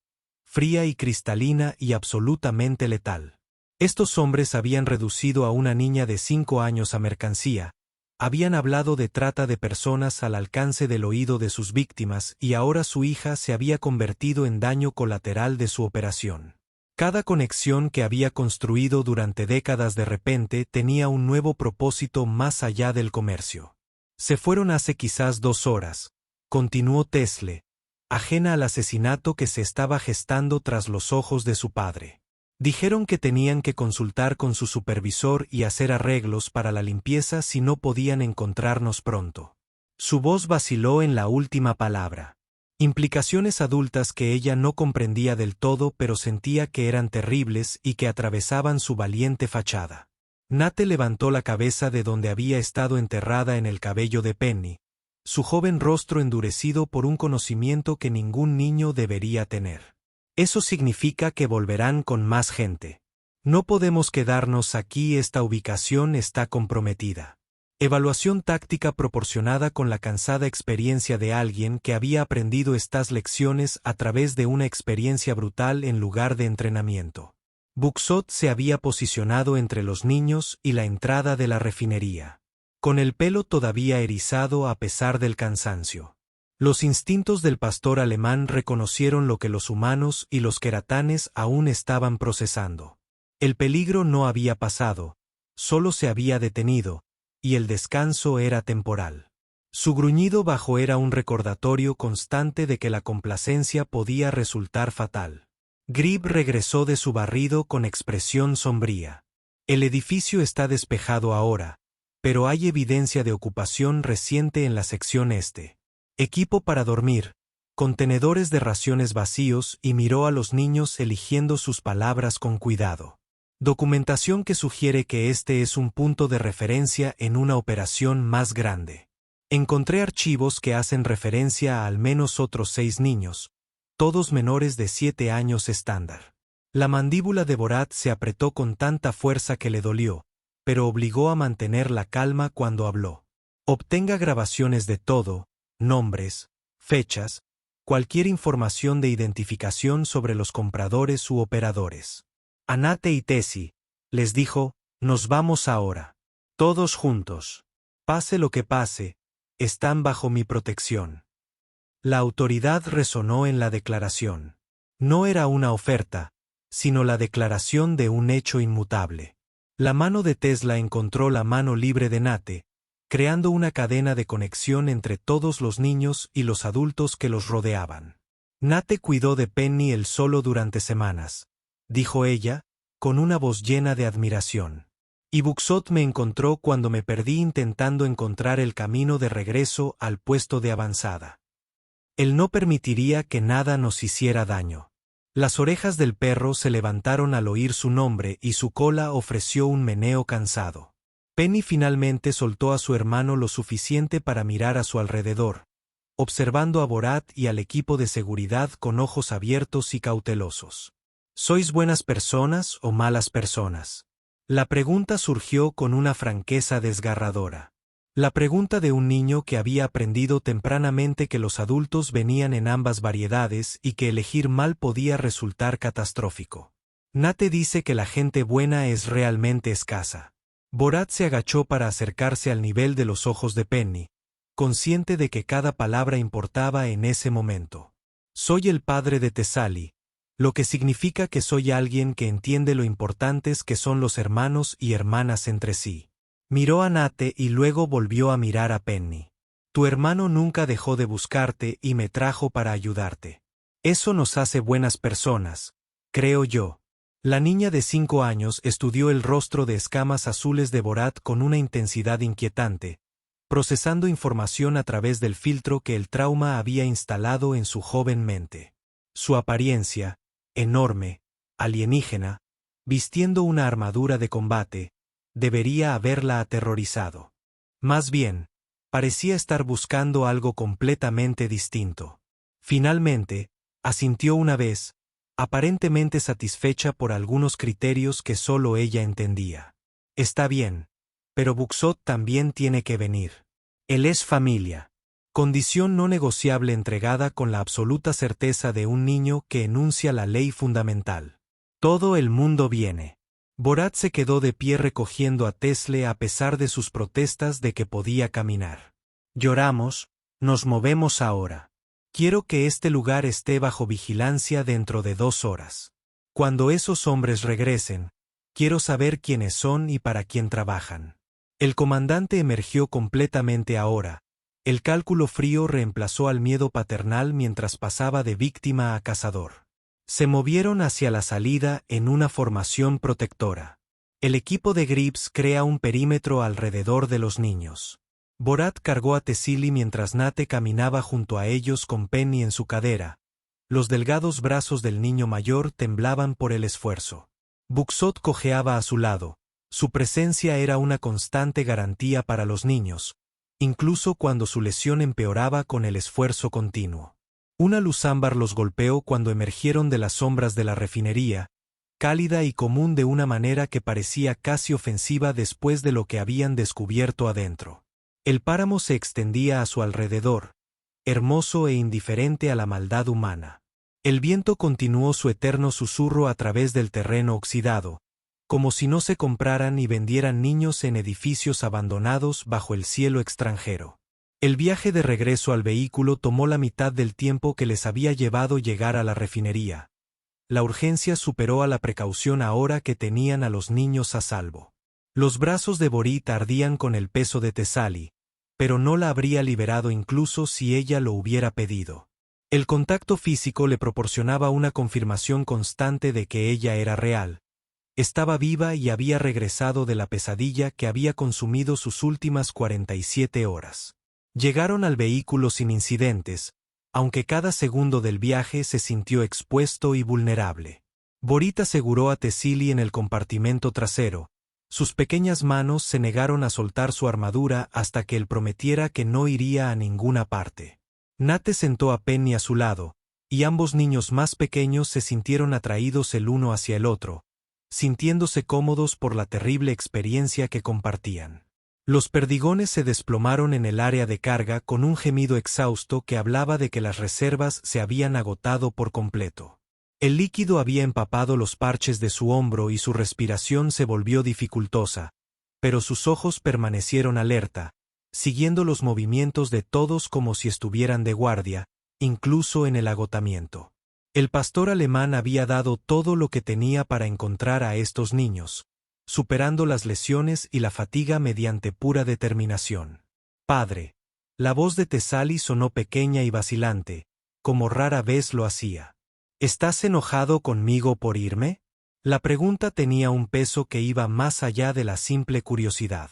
[SPEAKER 1] fría y cristalina y absolutamente letal. Estos hombres habían reducido a una niña de 5 años a mercancía, habían hablado de trata de personas al alcance del oído de sus víctimas y ahora su hija se había convertido en daño colateral de su operación. Cada conexión que había construido durante décadas de repente tenía un nuevo propósito más allá del comercio. Se fueron hace quizás 2 horas, continuó Tesle, ajena al asesinato que se estaba gestando tras los ojos de su padre. Dijeron que tenían que consultar con su supervisor y hacer arreglos para la limpieza si no podían encontrarnos pronto. Su voz vaciló en la última palabra. Implicaciones adultas que ella no comprendía del todo pero sentía que eran terribles y que atravesaban su valiente fachada. Nate levantó la cabeza de donde había estado enterrada en el cabello de Penny, su joven rostro endurecido por un conocimiento que ningún niño debería tener. Eso significa que volverán con más gente. No podemos quedarnos aquí, esta ubicación está comprometida. Evaluación táctica proporcionada con la cansada experiencia de alguien que había aprendido estas lecciones a través de una experiencia brutal en lugar de entrenamiento. Buxot se había posicionado entre los niños y la entrada de la refinería, con el pelo todavía erizado a pesar del cansancio. Los instintos del pastor alemán reconocieron lo que los humanos y los queratanes aún estaban procesando. El peligro no había pasado, solo se había detenido, y el descanso era temporal. Su gruñido bajo era un recordatorio constante de que la complacencia podía resultar fatal. Grib regresó de su barrido con expresión sombría. El edificio está despejado ahora, pero hay evidencia de ocupación reciente en la sección este. Equipo para dormir, contenedores de raciones vacíos y miró a los niños eligiendo sus palabras con cuidado. Documentación que sugiere que este es un punto de referencia en una operación más grande. Encontré archivos que hacen referencia a al menos otros 6 niños, todos menores de 7 años estándar. La mandíbula de Borat se apretó con tanta fuerza que le dolió, pero obligó a mantener la calma cuando habló. Obtenga grabaciones de todo, nombres, fechas, cualquier información de identificación sobre los compradores u operadores. A Nate y Tessie, les dijo, nos vamos ahora. Todos juntos. Pase lo que pase, están bajo mi protección. La autoridad resonó en la declaración. No era una oferta, sino la declaración de un hecho inmutable. La mano de Tesla encontró la mano libre de Nate, creando una cadena de conexión entre todos los niños y los adultos que los rodeaban. Nate cuidó de Penny él solo durante semanas, dijo ella, con una voz llena de admiración. Y Buxot me encontró cuando me perdí intentando encontrar el camino de regreso al puesto de avanzada. Él no permitiría que nada nos hiciera daño. Las orejas del perro se levantaron al oír su nombre y su cola ofreció un meneo cansado. Penny finalmente soltó a su hermano lo suficiente para mirar a su alrededor, observando a Borat y al equipo de seguridad con ojos abiertos y cautelosos. ¿Sois buenas personas o malas personas? La pregunta surgió con una franqueza desgarradora. La pregunta de un niño que había aprendido tempranamente que los adultos venían en ambas variedades y que elegir mal podía resultar catastrófico. Nate dice que la gente buena es realmente escasa. Borat se agachó para acercarse al nivel de los ojos de Penny, consciente de que cada palabra importaba en ese momento. Soy el padre de Thessaly, lo que significa que soy alguien que entiende lo importantes que son los hermanos y hermanas entre sí. Miró a Nate y luego volvió a mirar a Penny. Tu hermano nunca dejó de buscarte y me trajo para ayudarte. Eso nos hace buenas personas, creo yo. La niña de 5 años estudió el rostro de escamas azules de Borat con una intensidad inquietante, procesando información a través del filtro que el trauma había instalado en su joven mente. Su apariencia, enorme, alienígena, vistiendo una armadura de combate, debería haberla aterrorizado. Más bien, parecía estar buscando algo completamente distinto. Finalmente, asintió una vez, aparentemente satisfecha por algunos criterios que solo ella entendía. Está bien, pero Buxot también tiene que venir. Él es familia. Condición no negociable entregada con la absoluta certeza de un niño que enuncia la ley fundamental. Todo el mundo viene. Borat se quedó de pie recogiendo a Tesle a pesar de sus protestas de que podía caminar. Lloramos, nos movemos ahora. Quiero que este lugar esté bajo vigilancia dentro de 2 horas. Cuando esos hombres regresen, quiero saber quiénes son y para quién trabajan. El comandante emergió completamente ahora. El cálculo frío reemplazó al miedo paternal mientras pasaba de víctima a cazador. Se movieron hacia la salida en una formación protectora. El equipo de Grips crea un perímetro alrededor de los niños. Borat cargó a Tessili mientras Nate caminaba junto a ellos con Penny en su cadera. Los delgados brazos del niño mayor temblaban por el esfuerzo. Buxot cojeaba a su lado. Su presencia era una constante garantía para los niños, incluso cuando su lesión empeoraba con el esfuerzo continuo. Una luz ámbar los golpeó cuando emergieron de las sombras de la refinería, cálida y común de una manera que parecía casi ofensiva después de lo que habían descubierto adentro. El páramo se extendía a su alrededor, hermoso e indiferente a la maldad humana. El viento continuó su eterno susurro a través del terreno oxidado, como si no se compraran y vendieran niños en edificios abandonados bajo el cielo extranjero. El viaje de regreso al vehículo tomó la mitad del tiempo que les había llevado llegar a la refinería. La urgencia superó a la precaución ahora que tenían a los niños a salvo. Los brazos de Borit ardían con el peso de Tessali, pero no la habría liberado incluso si ella lo hubiera pedido. El contacto físico le proporcionaba una confirmación constante de que ella era real. Estaba viva y había regresado de la pesadilla que había consumido sus últimas 47 horas. Llegaron al vehículo sin incidentes, aunque cada segundo del viaje se sintió expuesto y vulnerable. Borit aseguró a Tessili en el compartimento trasero. Sus pequeñas manos se negaron a soltar su armadura hasta que él prometiera que no iría a ninguna parte. Nate sentó a Penny a su lado, y ambos niños más pequeños se sintieron atraídos el uno hacia el otro, sintiéndose cómodos por la terrible experiencia que compartían. Los perdigones se desplomaron en el área de carga con un gemido exhausto que hablaba de que las reservas se habían agotado por completo. El líquido había empapado los parches de su hombro y su respiración se volvió dificultosa, pero sus ojos permanecieron alerta, siguiendo los movimientos de todos como si estuvieran de guardia, incluso en el agotamiento. El pastor alemán había dado todo lo que tenía para encontrar a estos niños, superando las lesiones y la fatiga mediante pura determinación. Padre. La voz de Tessali sonó pequeña y vacilante, como rara vez lo hacía. ¿Estás enojado conmigo por irme? La pregunta tenía un peso que iba más allá de la simple curiosidad.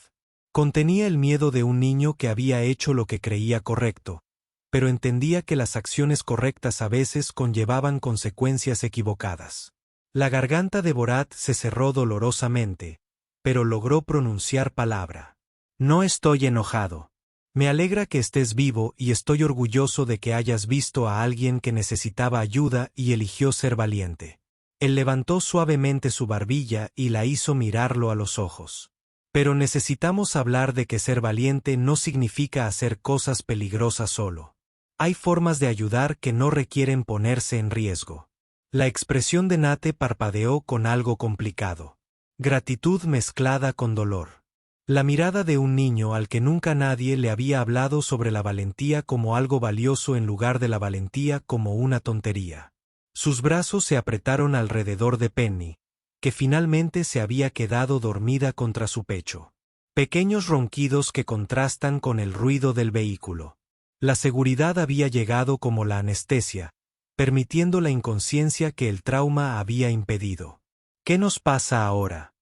[SPEAKER 1] Contenía el miedo de un niño que había hecho lo que creía correcto, pero entendía que las acciones correctas a veces conllevaban consecuencias equivocadas. La garganta de Borat se cerró dolorosamente, pero logró pronunciar palabra. No estoy enojado. Me alegra que estés vivo y estoy orgulloso de que hayas visto a alguien que necesitaba ayuda y eligió ser valiente. Él levantó suavemente su barbilla y la hizo mirarlo a los ojos. Pero necesitamos hablar de que ser valiente no significa hacer cosas peligrosas solo. Hay formas de ayudar que no requieren ponerse en riesgo. La expresión de Nate parpadeó con algo complicado. Gratitud mezclada con dolor. La mirada de un niño al que nunca nadie le había hablado sobre la valentía como algo valioso en lugar de la valentía como una tontería. Sus brazos se apretaron alrededor de Penny, que finalmente se había quedado dormida contra su pecho. Pequeños ronquidos que contrastan con el ruido del vehículo. La seguridad había llegado como la anestesia, permitiendo la inconsciencia que el trauma había impedido. ¿Qué nos pasa ahora?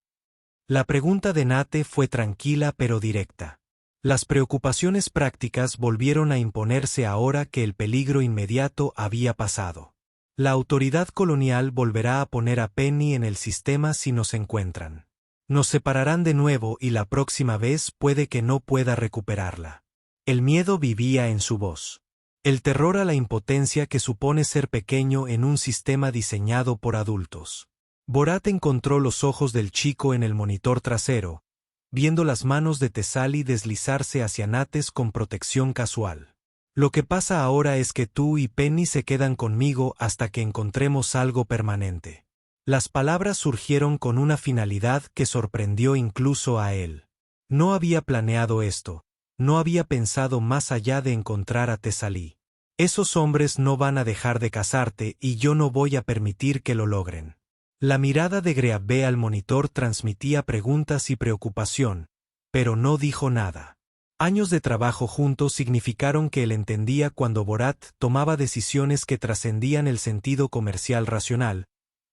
[SPEAKER 1] La pregunta de Nate fue tranquila pero directa. Las preocupaciones prácticas volvieron a imponerse ahora que el peligro inmediato había pasado. La autoridad colonial volverá a poner a Penny en el sistema si nos encuentran. Nos separarán de nuevo y la próxima vez puede que no pueda recuperarla. El miedo vivía en su voz. El terror a la impotencia que supone ser pequeño en un sistema diseñado por adultos. Borat encontró los ojos del chico en el monitor trasero, viendo las manos de Thessaly deslizarse hacia Nates con protección casual. Lo que pasa ahora es que tú y Penny se quedan conmigo hasta que encontremos algo permanente. Las palabras surgieron con una finalidad que sorprendió incluso a él. No había planeado esto, no había pensado más allá de encontrar a Thessaly. Esos hombres no van a dejar de cazarte y yo no voy a permitir que lo logren. La mirada de Greaves al monitor transmitía preguntas y preocupación, pero no dijo nada. Años de trabajo juntos significaron que él entendía cuando Borat tomaba decisiones que trascendían el sentido comercial racional,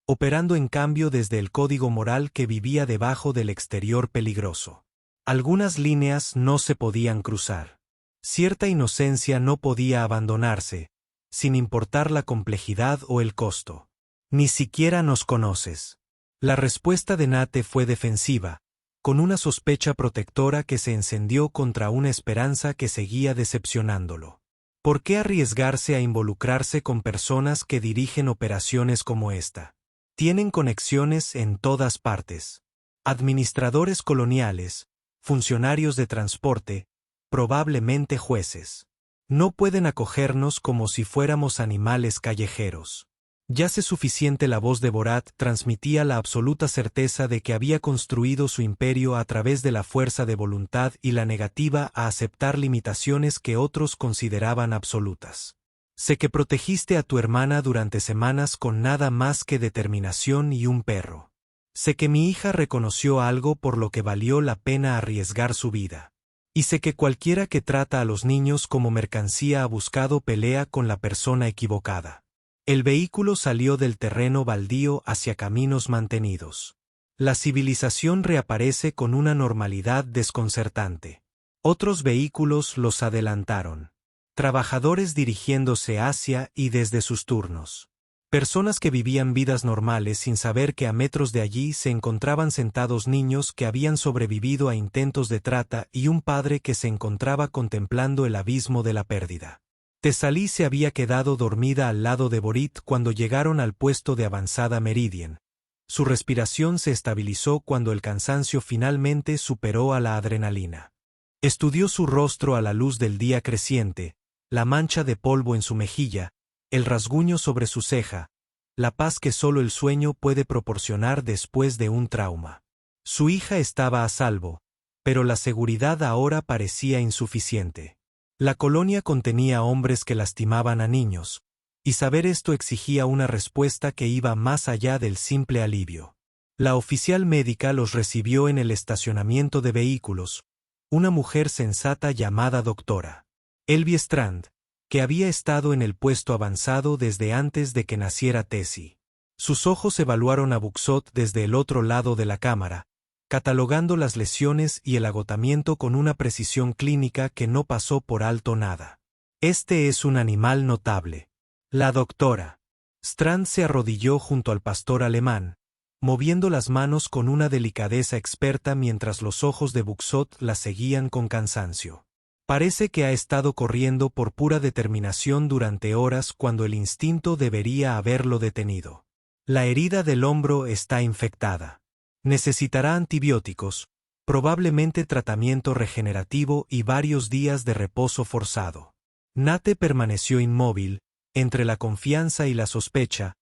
[SPEAKER 1] operando en cambio desde el código moral que vivía debajo del exterior peligroso. Algunas líneas no se podían cruzar. Cierta inocencia no podía abandonarse, sin importar la complejidad o el costo. Ni siquiera nos conoces. La respuesta de Nate fue defensiva, con una sospecha protectora que se encendió contra una esperanza que seguía decepcionándolo. ¿Por qué arriesgarse a involucrarse con personas que dirigen operaciones como esta? Tienen conexiones en todas partes. Administradores coloniales, funcionarios de transporte, probablemente jueces. No pueden acogernos como si fuéramos animales callejeros. Ya sé suficiente. La voz de Borat transmitía la absoluta certeza de que había construido su imperio a través de la fuerza de voluntad y la negativa a aceptar limitaciones que otros consideraban absolutas. Sé que protegiste a tu hermana durante semanas con nada más que determinación y un perro. Sé que mi hija reconoció algo por lo que valió la pena arriesgar su vida. Y sé que cualquiera que trata a los niños como mercancía ha buscado pelea con la persona equivocada. El vehículo salió del terreno baldío hacia caminos mantenidos. La civilización reaparece con una normalidad desconcertante. Otros vehículos los adelantaron. Trabajadores dirigiéndose hacia y desde sus turnos. Personas que vivían vidas normales sin saber que a metros de allí se encontraban sentados niños que habían sobrevivido a intentos de trata y un padre que se encontraba contemplando el abismo de la pérdida. Thessaly se había quedado dormida al lado de Borat cuando llegaron al puesto de avanzada Meridian. Su respiración se estabilizó cuando el cansancio finalmente superó a la adrenalina. Estudió su rostro a la luz del día creciente, la mancha de polvo en su mejilla, el rasguño sobre su ceja, la paz que solo el sueño puede proporcionar después de un trauma. Su hija estaba a salvo, pero la seguridad ahora parecía insuficiente. La colonia contenía hombres que lastimaban a niños, y saber esto exigía una respuesta que iba más allá del simple alivio. La oficial médica los recibió en el estacionamiento de vehículos, una mujer sensata llamada doctora Elvie Strand, que había estado en el puesto avanzado desde antes de que naciera Tessie. Sus ojos evaluaron a Buxot desde el otro lado de la cámara, catalogando las lesiones y el agotamiento con una precisión clínica que no pasó por alto nada. Este es un animal notable. La doctora Strand se arrodilló junto al pastor alemán, moviendo las manos con una delicadeza experta mientras los ojos de Buxot la seguían con cansancio. Parece que ha estado corriendo por pura determinación durante horas cuando el instinto debería haberlo detenido. La herida del hombro está infectada. Necesitará antibióticos, probablemente tratamiento regenerativo y varios días de reposo forzado. Nate permaneció inmóvil, entre la confianza y la sospecha,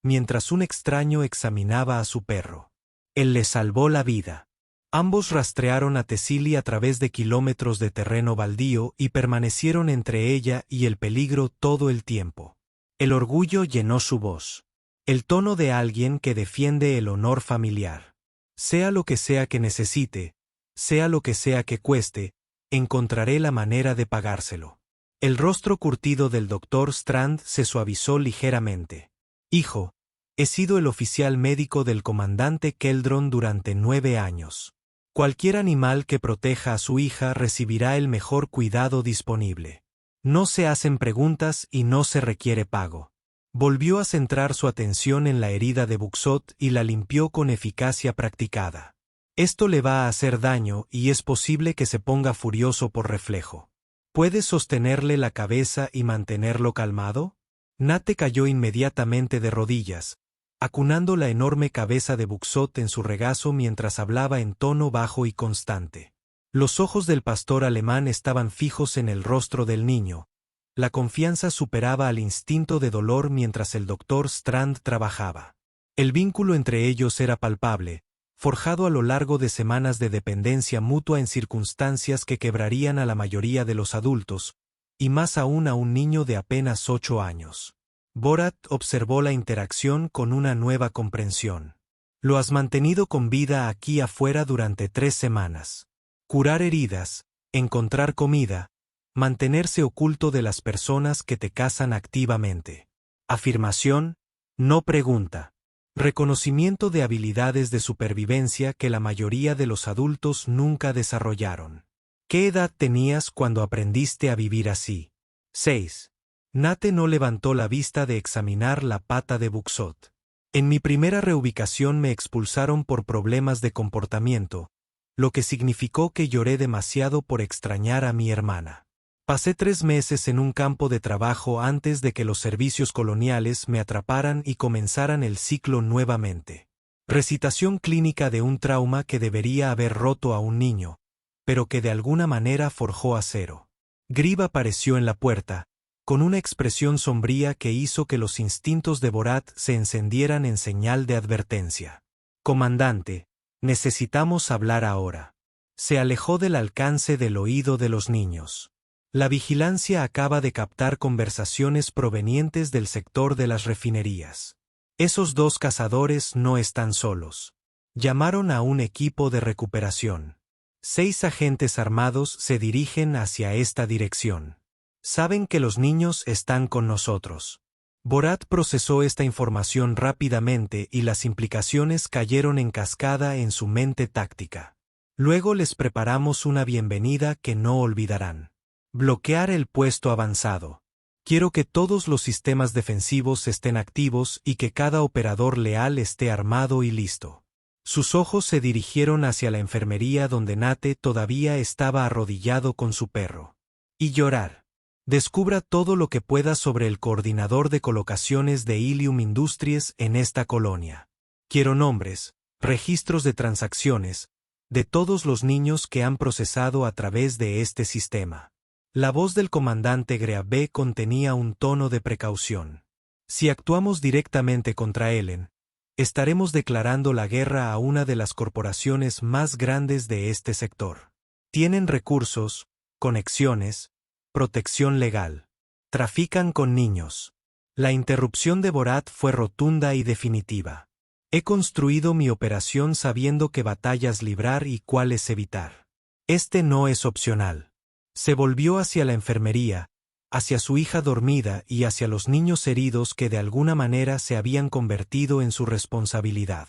[SPEAKER 1] mientras un extraño examinaba a su perro. Él le salvó la vida. Ambos rastrearon a Thessaly a través de kilómetros de terreno baldío y permanecieron entre ella y el peligro todo el tiempo. El orgullo llenó su voz. El tono de alguien que defiende el honor familiar. Sea lo que sea que necesite, sea lo que sea que cueste, encontraré la manera de pagárselo. El rostro curtido del doctor Strand se suavizó ligeramente. Hijo, he sido el oficial médico del comandante Keldron durante 9 años. Cualquier animal que proteja a su hija recibirá el mejor cuidado disponible. No se hacen preguntas y no se requiere pago. Volvió a centrar su atención en la herida de Buxot y la limpió con eficacia practicada. Esto le va a hacer daño y es posible que se ponga furioso por reflejo. ¿Puedes sostenerle la cabeza y mantenerlo calmado? Nate cayó inmediatamente de rodillas, acunando la enorme cabeza de Buxot en su regazo mientras hablaba en tono bajo y constante. Los ojos del pastor alemán estaban fijos en el rostro del niño. La confianza superaba al instinto de dolor mientras el doctor Strand trabajaba. El vínculo entre ellos era palpable, forjado a lo largo de semanas de dependencia mutua en circunstancias que quebrarían a la mayoría de los adultos, y más aún a un niño de apenas 8 años. Borat observó la interacción con una nueva comprensión. Lo has mantenido con vida aquí afuera durante 3 semanas. Curar heridas, encontrar comida, mantenerse oculto de las personas que te cazan activamente. Afirmación, no pregunta. Reconocimiento de habilidades de supervivencia que la mayoría de los adultos nunca desarrollaron. ¿Qué edad tenías cuando aprendiste a vivir así? 6. Nate no levantó la vista de examinar la pata de Buxot. En mi primera reubicación me expulsaron por problemas de comportamiento, lo que significó que lloré demasiado por extrañar a mi hermana. Pasé 3 meses en un campo de trabajo antes de que los servicios coloniales me atraparan y comenzaran el ciclo nuevamente. Recitación clínica de un trauma que debería haber roto a un niño, pero que de alguna manera forjó acero. Gribb apareció en la puerta, con una expresión sombría que hizo que los instintos de Borat se encendieran en señal de advertencia. Comandante, necesitamos hablar ahora. Se alejó del alcance del oído de los niños. La vigilancia acaba de captar conversaciones provenientes del sector de las refinerías. Esos 2 cazadores no están solos. Llamaron a un equipo de recuperación. 6 agentes armados se dirigen hacia esta dirección. Saben que los niños están con nosotros. Borat procesó esta información rápidamente y las implicaciones cayeron en cascada en su mente táctica. Luego les preparamos una bienvenida que no olvidarán. Bloquear el puesto avanzado. Quiero que todos los sistemas defensivos estén activos y que cada operador leal esté armado y listo. Sus ojos se dirigieron hacia la enfermería donde Nate todavía estaba arrodillado con su perro. Y llorar. Descubra todo lo que pueda sobre el coordinador de colocaciones de Ilium Industries en esta colonia. Quiero nombres, registros de transacciones, de todos los niños que han procesado a través de este sistema. La voz del comandante Greabe contenía un tono de precaución. Si actuamos directamente contra Ellen, estaremos declarando la guerra a una de las corporaciones más grandes de este sector. Tienen recursos, conexiones, protección legal. Trafican con niños. La interrupción de Borat fue rotunda y definitiva. He construido mi operación sabiendo qué batallas librar y cuáles evitar. Este no es opcional. Se volvió hacia la enfermería, hacia su hija dormida y hacia los niños heridos que de alguna manera se habían convertido en su responsabilidad.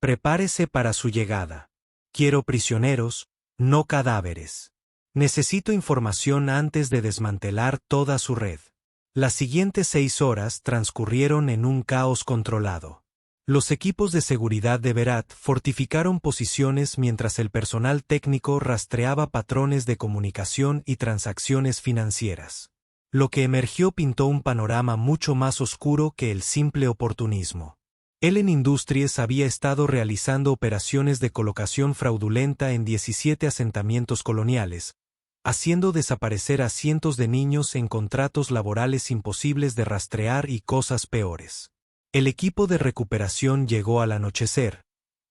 [SPEAKER 1] Prepárese para su llegada. Quiero prisioneros, no cadáveres. Necesito información antes de desmantelar toda su red. Las siguientes 6 horas transcurrieron en un caos controlado. Los equipos de seguridad de Berat fortificaron posiciones mientras el personal técnico rastreaba patrones de comunicación y transacciones financieras. Lo que emergió pintó un panorama mucho más oscuro que el simple oportunismo. Ellen Industries había estado realizando operaciones de colocación fraudulenta en 17 asentamientos coloniales, haciendo desaparecer a cientos de niños en contratos laborales imposibles de rastrear y cosas peores. El equipo de recuperación llegó al anochecer,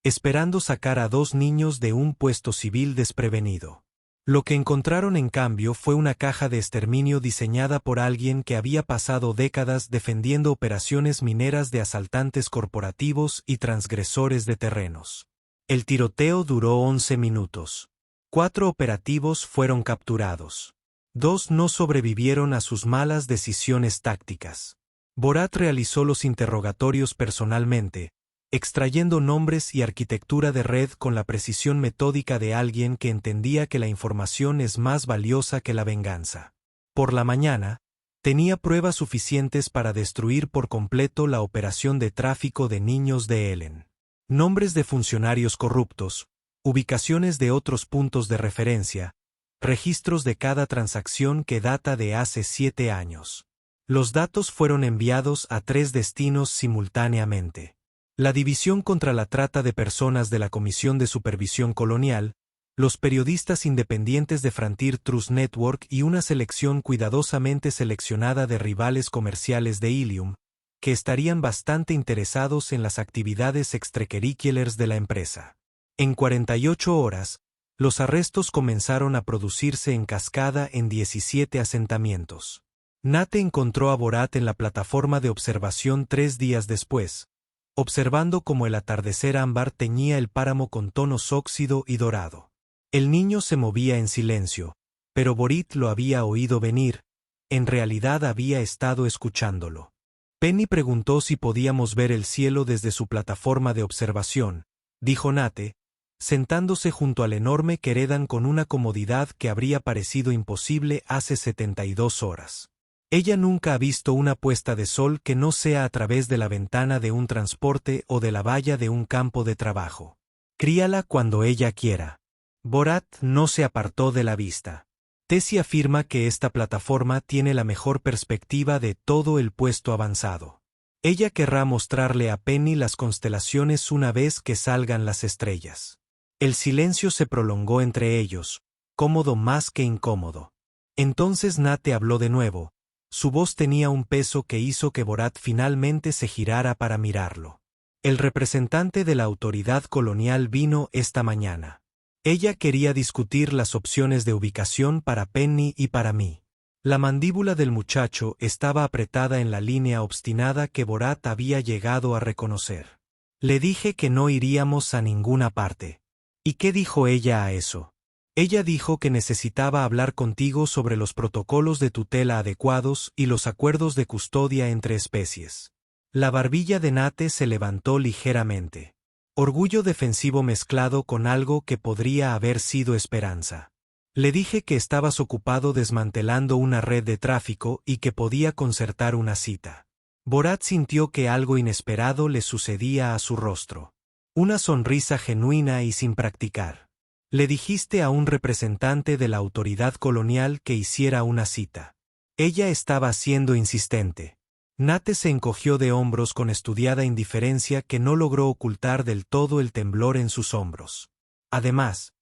[SPEAKER 1] esperando sacar a 2 niños de un puesto civil desprevenido. Lo que encontraron en cambio fue una caja de exterminio diseñada por alguien que había pasado décadas defendiendo operaciones mineras de asaltantes corporativos y transgresores de terrenos. El tiroteo duró 11 minutos. 4 operativos fueron capturados. 2 no sobrevivieron a sus malas decisiones tácticas. Borat realizó los interrogatorios personalmente, extrayendo nombres y arquitectura de red con la precisión metódica de alguien que entendía que la información es más valiosa que la venganza. Por la mañana, Tenía pruebas suficientes para destruir por completo la operación de tráfico de niños de Ellen. Nombres de funcionarios corruptos, ubicaciones de otros puntos de referencia, registros de cada transacción que data de hace 7 años. Los datos fueron enviados a 3 destinos simultáneamente. La División contra la Trata de Personas de la Comisión de Supervisión Colonial, los periodistas independientes de Frontier Trust Network y una selección cuidadosamente seleccionada de rivales comerciales de Ilium, que estarían bastante interesados en las actividades extracurriculares de la empresa. En 48 horas, los arrestos comenzaron a producirse en cascada en 17 asentamientos. Nate encontró a Borat en la plataforma de observación 3 días después, observando cómo el atardecer ámbar teñía el páramo con tonos óxido y dorado. El niño se movía en silencio, pero Borat lo había oído venir, en realidad había estado escuchándolo. Penny preguntó si podíamos ver el cielo desde su plataforma de observación, dijo Nate, sentándose junto al enorme Queredan con una comodidad que habría parecido imposible hace 72 horas. Ella nunca ha visto una puesta de sol que no sea a través de la ventana de un transporte o de la valla de un campo de trabajo. Críala cuando ella quiera. Borat no se apartó de la vista. Tessie afirma que esta plataforma tiene la mejor perspectiva de todo el puesto avanzado. Ella querrá mostrarle a Penny las constelaciones una vez que salgan las estrellas. El silencio se prolongó entre ellos, cómodo más que incómodo. Entonces Nate habló de nuevo. Su voz tenía un peso que hizo que Borat finalmente se girara para mirarlo. El representante de la autoridad colonial vino esta mañana. Ella quería discutir las opciones de ubicación para Penny y para mí. La mandíbula del muchacho estaba apretada en la línea obstinada que Borat había llegado a reconocer. Le dije que no iríamos a ninguna parte. ¿Y qué dijo ella a eso? Ella dijo que necesitaba hablar contigo sobre los protocolos de tutela adecuados y los acuerdos de custodia entre especies. La barbilla de Nate se levantó ligeramente. Orgullo defensivo mezclado con algo que podría haber sido esperanza. Le dije que estabas ocupado desmantelando una red de tráfico y que podía concertar una cita. Borat sintió que algo inesperado le sucedía a su rostro. Una sonrisa genuina y sin practicar. Le dijiste a un representante de la autoridad colonial que hiciera una cita. Ella estaba siendo insistente. Nate se encogió de hombros con estudiada indiferencia que no logró ocultar del todo el temblor en sus hombros. Además,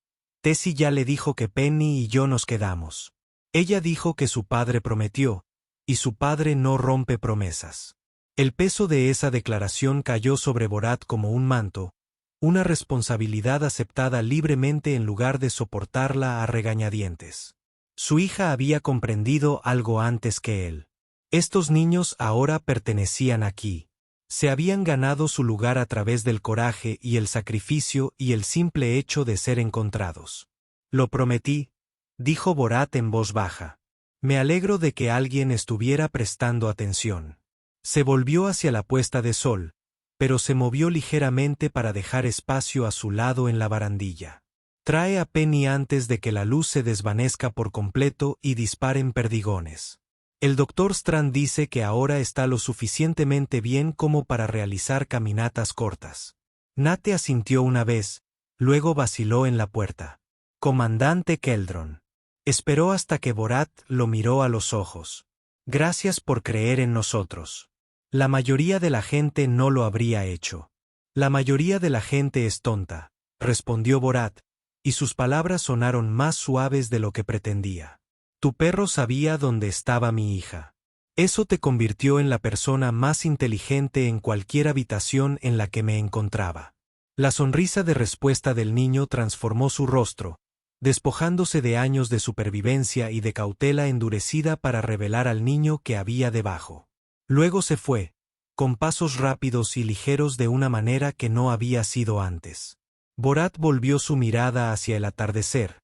[SPEAKER 1] Tessie ya le dijo que Penny y yo nos quedamos. Ella dijo que su padre prometió, y su padre no rompe promesas. El peso de esa declaración cayó sobre Borat como un manto, una responsabilidad aceptada libremente en lugar de soportarla a regañadientes. Su hija había comprendido algo antes que él. Estos niños ahora pertenecían aquí. Se habían ganado su lugar a través del coraje y el sacrificio y el simple hecho de ser encontrados. Lo prometí, dijo Borat en voz baja. Me alegro de que alguien estuviera prestando atención. Se volvió hacia la puesta de sol, pero se movió ligeramente para dejar espacio a su lado en la barandilla. Trae a Penny antes de que la luz se desvanezca por completo y disparen perdigones. El Dr. Strand dice que ahora está lo suficientemente bien como para realizar caminatas cortas. Nate asintió una vez, luego vaciló en la puerta. Comandante Keldron. Esperó hasta que Borat lo miró a los ojos. Gracias por creer en nosotros. La mayoría de la gente no lo habría hecho. La mayoría de la gente es tonta, respondió Borat, y sus palabras sonaron más suaves de lo que pretendía. Tu perro sabía dónde estaba mi hija. Eso te convirtió en la persona más inteligente en cualquier habitación en la que me encontraba. La sonrisa de respuesta del niño transformó su rostro, despojándose de años de supervivencia y de cautela endurecida para revelar al niño que había debajo. Luego se fue, con pasos rápidos y ligeros de una manera que no había sido antes. Borat volvió su mirada hacia el atardecer,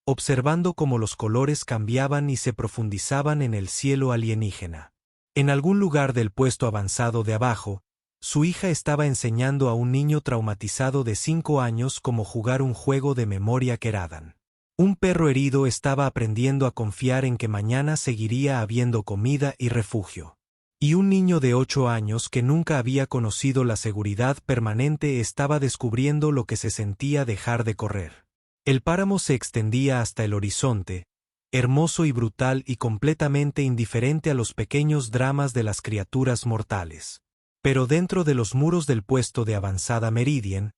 [SPEAKER 1] observando cómo los colores cambiaban y se profundizaban en el cielo alienígena. En algún lugar del puesto avanzado de abajo, su hija estaba enseñando a un niño traumatizado de 5 años cómo jugar un juego de memoria Queradan. Un perro herido estaba aprendiendo a confiar en que mañana seguiría habiendo comida y refugio. Y un niño de 8 años que nunca había conocido la seguridad permanente estaba descubriendo lo que se sentía dejar de correr. El páramo se extendía hasta el horizonte, hermoso y brutal y completamente indiferente a los pequeños dramas de las criaturas mortales. Pero dentro de los muros del puesto de avanzada Meridian,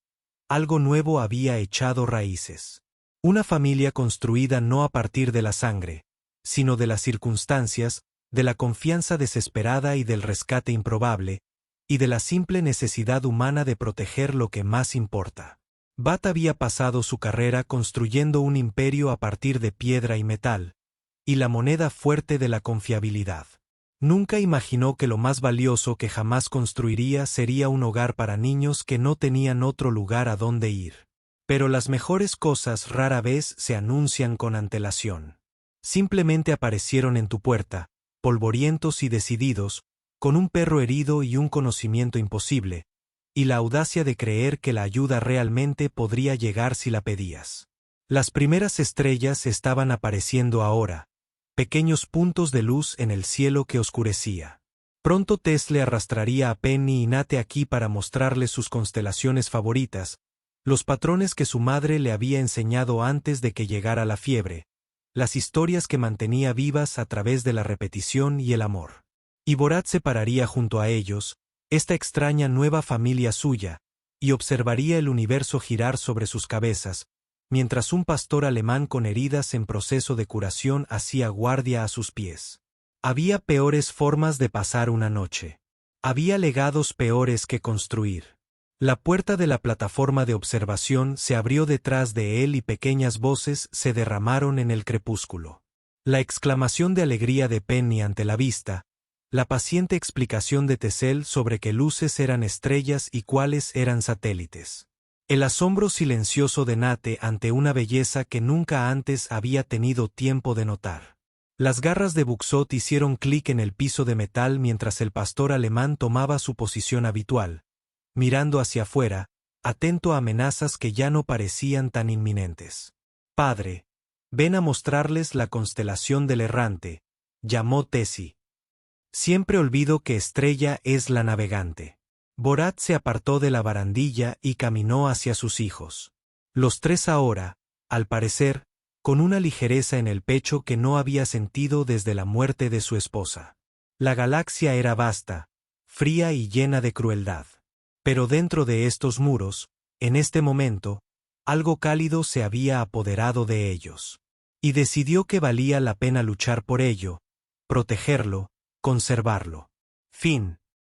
[SPEAKER 1] algo nuevo había echado raíces. Una familia construida no a partir de la sangre, sino de las circunstancias, de la confianza desesperada y del rescate improbable, y de la simple necesidad humana de proteger lo que más importa. Bat había pasado su carrera construyendo un imperio a partir de piedra y metal, y la moneda fuerte de la confiabilidad. Nunca imaginó que lo más valioso que jamás construiría sería un hogar para niños que no tenían otro lugar a donde ir. Pero las mejores cosas rara vez se anuncian con antelación. Simplemente aparecieron en tu puerta, polvorientos y decididos, con un perro herido y un conocimiento imposible, y la audacia de creer que la ayuda realmente podría llegar si la pedías. Las primeras estrellas estaban apareciendo ahora, pequeños puntos de luz en el cielo que oscurecía. Pronto Tess le arrastraría a Penny y Nate aquí para mostrarles sus constelaciones favoritas, los patrones que su madre le había enseñado antes de que llegara la fiebre, las historias que mantenía vivas a través de la repetición y el amor. Y Borat se pararía junto a ellos, esta extraña nueva familia suya, y observaría el universo girar sobre sus cabezas, mientras un pastor alemán con heridas en proceso de curación hacía guardia a sus pies. Había peores formas de pasar una noche. Había legados peores que construir. La puerta de la plataforma de observación se abrió detrás de él y pequeñas voces se derramaron en el crepúsculo. La exclamación de alegría de Penny ante la vista, la paciente explicación de Tessel sobre qué luces eran estrellas y cuáles eran satélites. El asombro silencioso de Nate ante una belleza que nunca antes había tenido tiempo de notar. Las garras de Buxot hicieron clic en el piso de metal mientras el pastor alemán tomaba su posición habitual, mirando hacia afuera, atento a amenazas que ya no parecían tan inminentes. «Padre, ven a mostrarles la constelación del errante», llamó Tessie. «Siempre olvido que Estrella es la navegante». Borat se apartó de la barandilla y caminó hacia sus hijos. Los tres ahora, al parecer, con una ligereza en el pecho que no había sentido desde la muerte de su esposa. La galaxia era vasta, fría y llena de crueldad. Pero dentro de estos muros, en este momento, algo cálido se había apoderado de ellos. Y decidió que valía la pena luchar por ello, protegerlo, conservarlo. Fin.